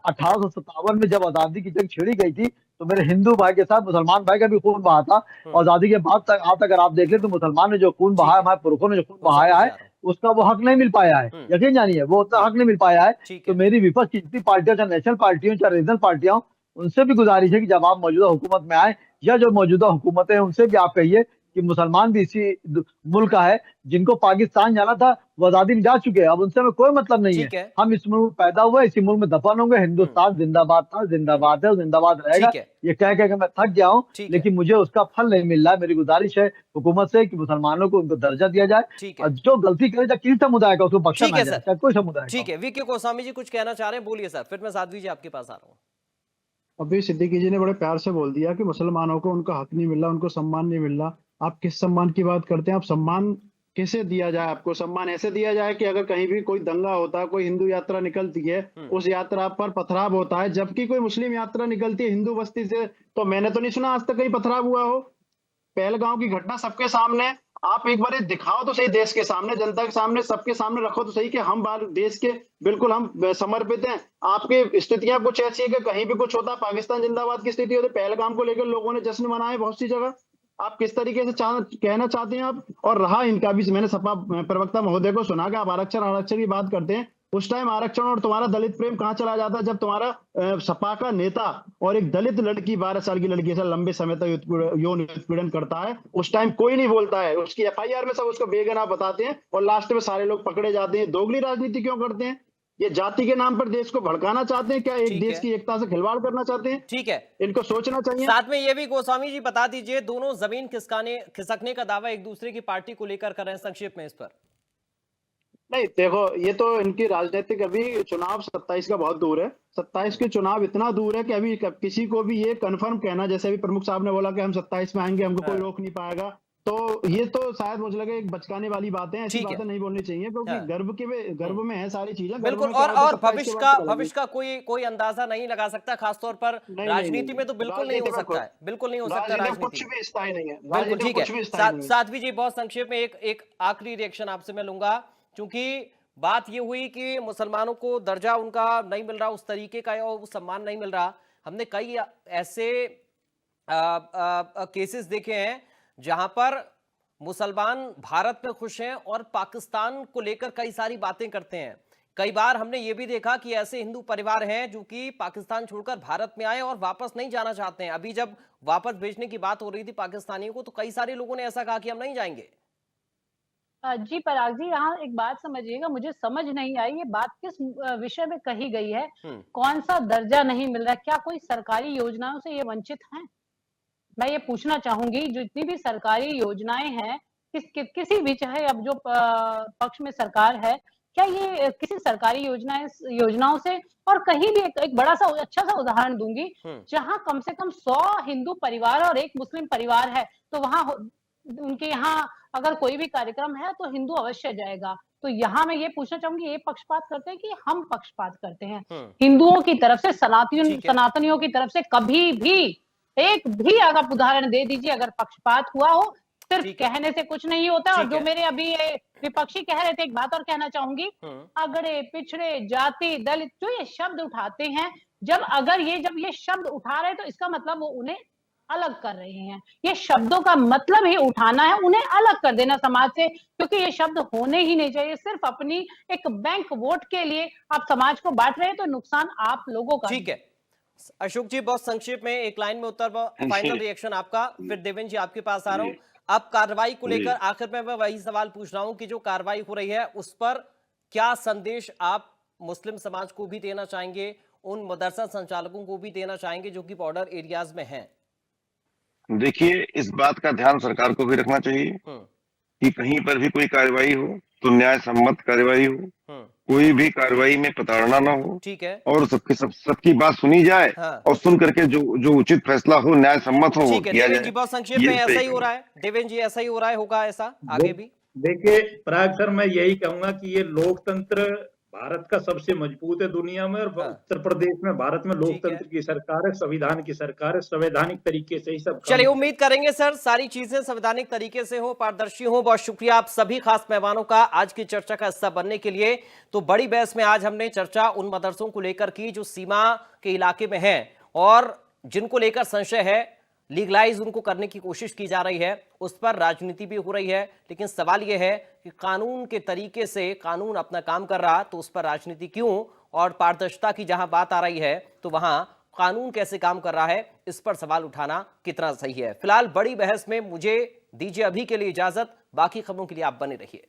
1857 में जब आजादी की जंग छिड़ी गई थी तो मेरे हिंदू भाई के साथ मुसलमान भाई का भी खून बहा था। आजादी के बाद तक आज तक अगर आप देख लें तो मुसलमान ने जो खून बहाया, हमारे पुरखों ने जो खून बहाया है, उसका वो हक नहीं मिल पाया है। यकीन जानिए वो उतना हक नहीं मिल पाया है। तो मेरी विपक्ष की जितनी पार्टियां, चाहे नेशनल पार्टी हो चाहे रीजनल पार्टियां हो, उनसे भी गुजारिश है कि जब आप मौजूदा हुकूमत में आए या जो मौजूदा हुकूमतें हैं उनसे भी आप कहिए कि मुसलमान भी इसी मुल्क का है, जिनको पाकिस्तान जाना था वो आजादी में जा चुके हैं, अब उनसे हमें कोई मतलब नहीं है। हम इस मुल्क में पैदा हुए, इसी मुल्क में दफन होंगे। हिंदुस्तान जिंदाबाद था, जिंदाबाद है और जिंदाबाद रहेगा। ये कह के मैं थक गया हूँ, लेकिन मुझे उसका फल नहीं मिल रहा है। मेरी गुजारिश है हुकूमत से कि मुसलमानों को उनको दर्जा दिया जाए और जो गलती करे किसी समुदाय का उसको बख्शा ना जाए, कोई समुदाय। ठीक है, वीके गोस्वामी जी कुछ कहना चाह रहे हैं, बोलिए सर, फिर मैं साध्वी जी आपके पास आ रहा हूँ। अभी सिद्दीकी जी ने बड़े प्यार से बोल दिया कि मुसलमानों को उनका हक नहीं मिल रहा, उनको सम्मान नहीं मिल रहा। आप किस सम्मान की बात करते हैं? आप सम्मान कैसे दिया जाए? आपको सम्मान ऐसे दिया जाए कि अगर कहीं भी कोई दंगा होता है, कोई हिंदू यात्रा निकलती है, उस यात्रा पर पथराव होता है, जबकि कोई मुस्लिम यात्रा निकलती है हिंदू बस्ती से, तो मैंने तो नहीं सुना आज तक कहीं पथराव हुआ हो। पहलगांव की घटना सबके सामने, आप एक बार दिखाओ तो सही, देश के सामने, जनता के सामने, सबके सामने रखो तो सही कि हम देश के बिल्कुल हम समर्पित हैं। आपकी स्थितियां कुछ ऐसी है कि कहीं भी कुछ होता, पाकिस्तान जिंदाबाद की स्थिति होती, पहलगाम को लेकर लोगों ने जश्न मनाए बहुत सी जगह। आप किस तरीके से कहना चाहते हैं आप? और रहा इनका भी, मैंने सपा प्रवक्ता महोदय को सुना कि आप आरक्षण की बात करते हैं, उस टाइम आरक्षण और तुम्हारा दलित प्रेम कहाँ चला जाता, जब तुम्हारा सपा का नेता और एक दलित लड़की, 12 साल की लड़की से लंबे समय तक यौन उत्पीड़न करता है, उस टाइम कोई नहीं बोलता है। उसकी एफआईआर में सब उसको बेगुनाह बताते हैं और लास्ट में सारे लोग पकड़े जाते हैं। दोगली राजनीति क्यों करते हैं? ये जाति के नाम पर देश को भड़काना चाहते हैं क्या? एक देश की एकता से खिलवाड़ करना चाहते हैं? ठीक है, इनको सोचना चाहिए। साथ में ये भी गोस्वामी जी बता दीजिए, दोनों जमीन खिसकने का दावा एक दूसरे की पार्टी को लेकर कर रहे हैं, संक्षेप में इस पर। नहीं देखो, ये तो इनकी राजनीतिक, अभी चुनाव 27 का बहुत दूर है। 27 के चुनाव इतना दूर है कि अभी किसी को भी ये कंफर्म कहना, जैसे अभी प्रमुख साहब ने बोला कि हम 27 में आएंगे, हमको कोई रोक नहीं पाएगा, तो ये तो शायद मुझे लगे एक बचकाने वाली बातें, ऐसी बातें नहीं बोलनी चाहिए, क्योंकि गर्व में है सारी चीजें। बिल्कुल, और भविष्य का कोई अंदाजा नहीं लगा सकता, खासतौर पर राजनीति में तो बिल्कुल नहीं हो सकता है, बिल्कुल नहीं हो सकता राजनीति, कुछ भी स्थायी नहीं है। बिल्कुल ठीक है। साध्वी जी बहुत संक्षेप में एक आखिरी रिएक्शन आपसे मैं लूंगा, क्योंकि बात ये हुई कि मुसलमानों को दर्जा उनका नहीं मिल रहा, उस तरीके का और सम्मान नहीं मिल रहा। हमने कई ऐसे केसेस देखे हैं जहां पर मुसलमान भारत में खुश हैं और पाकिस्तान को लेकर कई सारी बातें करते हैं। कई बार हमने ये भी देखा कि ऐसे हिंदू परिवार हैं जो कि पाकिस्तान छोड़कर भारत में आए और वापस नहीं जाना चाहते हैं। अभी जब वापस भेजने की बात हो रही थी पाकिस्तानियों को, तो कई सारे लोगों ने ऐसा कहा कि हम नहीं जाएंगे। जी पराग जी, यहाँ एक बात समझिएगा, मुझे समझ नहीं आई ये बात किस विषय में कही गई है। कौन सा दर्जा नहीं मिल रहा है? क्या कोई सरकारी योजनाओं से ये वंचित हैं? मैं ये पूछना चाहूंगी, जितनी भी सरकारी योजनाएं हैं, किसी भी, चाहे अब जो पक्ष में सरकार है, क्या ये किसी सरकारी योजनाओं से, और कहीं भी एक बड़ा सा अच्छा सा उदाहरण दूंगी, जहां कम से कम 100 हिंदू परिवार और एक मुस्लिम परिवार है, तो वहां उनके यहाँ अगर कोई भी कार्यक्रम है तो हिंदू अवश्य जाएगा। तो यहाँ मैं ये पूछना चाहूंगी, ये पक्षपात करते हैं कि हम पक्षपात करते हैं? हिंदुओं की तरफ से, सनातनियों की तरफ से कभी भी एक भी अगर उदाहरण दे दीजिए, अगर पक्षपात हुआ हो, सिर्फ कहने से कुछ नहीं होता। और जो मेरे अभी विपक्षी कह रहे थे, एक बात और कहना चाहूंगी, अगड़े पिछड़े जाति दलित जो ये शब्द उठाते हैं, जब ये शब्द उठा रहे हैं तो इसका मतलब वो उन्हें अलग कर रहे हैं। ये शब्दों का मतलब ही उठाना है, उन्हें अलग कर देना समाज से, क्योंकि ये शब्द होने ही नहीं चाहिए। सिर्फ अपनी एक बैंक वोट के लिए आप समाज को बांट रहे हैं, तो नुकसान आप लोगों का। ठीक है अशोक जी, बहुत संक्षेप में एक लाइन में उत्तर, फाइनल रिएक्शन आपका, फिर देवेंद्र जी आपके पास आ रहा हूं। अब कार्रवाई को लेकर आखिर में मैं वही सवाल पूछ रहा हूं कि जो कार्रवाई हो रही है उस पर क्या संदेश आप मुस्लिम समाज को भी देना चाहेंगे, उन मदरसा संचालकों को भी देना चाहेंगे जो कि बॉर्डर एरियाज में हैं? देखिए, इस बात का ध्यान सरकार को भी रखना चाहिए कि कहीं पर भी कोई कार्रवाई हो तो न्याय सम्मत कार्रवाई हो, कोई भी कार्रवाई में प्रताड़ना ना हो, ठीक है, और सबकी बात सुनी जाए, हाँ। और सुन करके जो उचित फैसला हो, न्याय सम्मत हो, वो ठीक है किया देवेंद्र जी, जाए। बहुत संक्षेप में ऐसा ही हो रहा है। देवेंद्र जी, ऐसा ही हो रहा है, होगा ऐसा आगे भी? देखिए पराग सर, मैं यही कहूंगा कि ये लोकतंत्र भारत का सबसे मजबूत है दुनिया में, और हाँ। उत्तर प्रदेश में भारत में लोकतंत्र की सरकार है, संविधान की सरकार है, संवैधानिक तरीके से ही सब काम चलिए, उम्मीद करेंगे सर सारी चीजें संवैधानिक तरीके से हो, पारदर्शी हो। बहुत शुक्रिया आप सभी खास मेहमानों का आज की चर्चा का हिस्सा बनने के लिए। तो बड़ी बहस में आज हमने चर्चा उन मदरसों को लेकर की जो सीमा के इलाके में हैं और जिनको लेकर संशय है, लीगलाइज उनको करने की कोशिश की जा रही है, उस पर राजनीति भी हो रही है। लेकिन सवाल यह है कि कानून के तरीके से कानून अपना काम कर रहा तो उस पर राजनीति क्यों, और पारदर्शिता की जहां बात आ रही है तो वहां कानून कैसे काम कर रहा है, इस पर सवाल उठाना कितना सही है। फिलहाल बड़ी बहस में मुझे दीजिए अभी के लिए इजाजत, बाकी खबरों के लिए आप बने रहिए।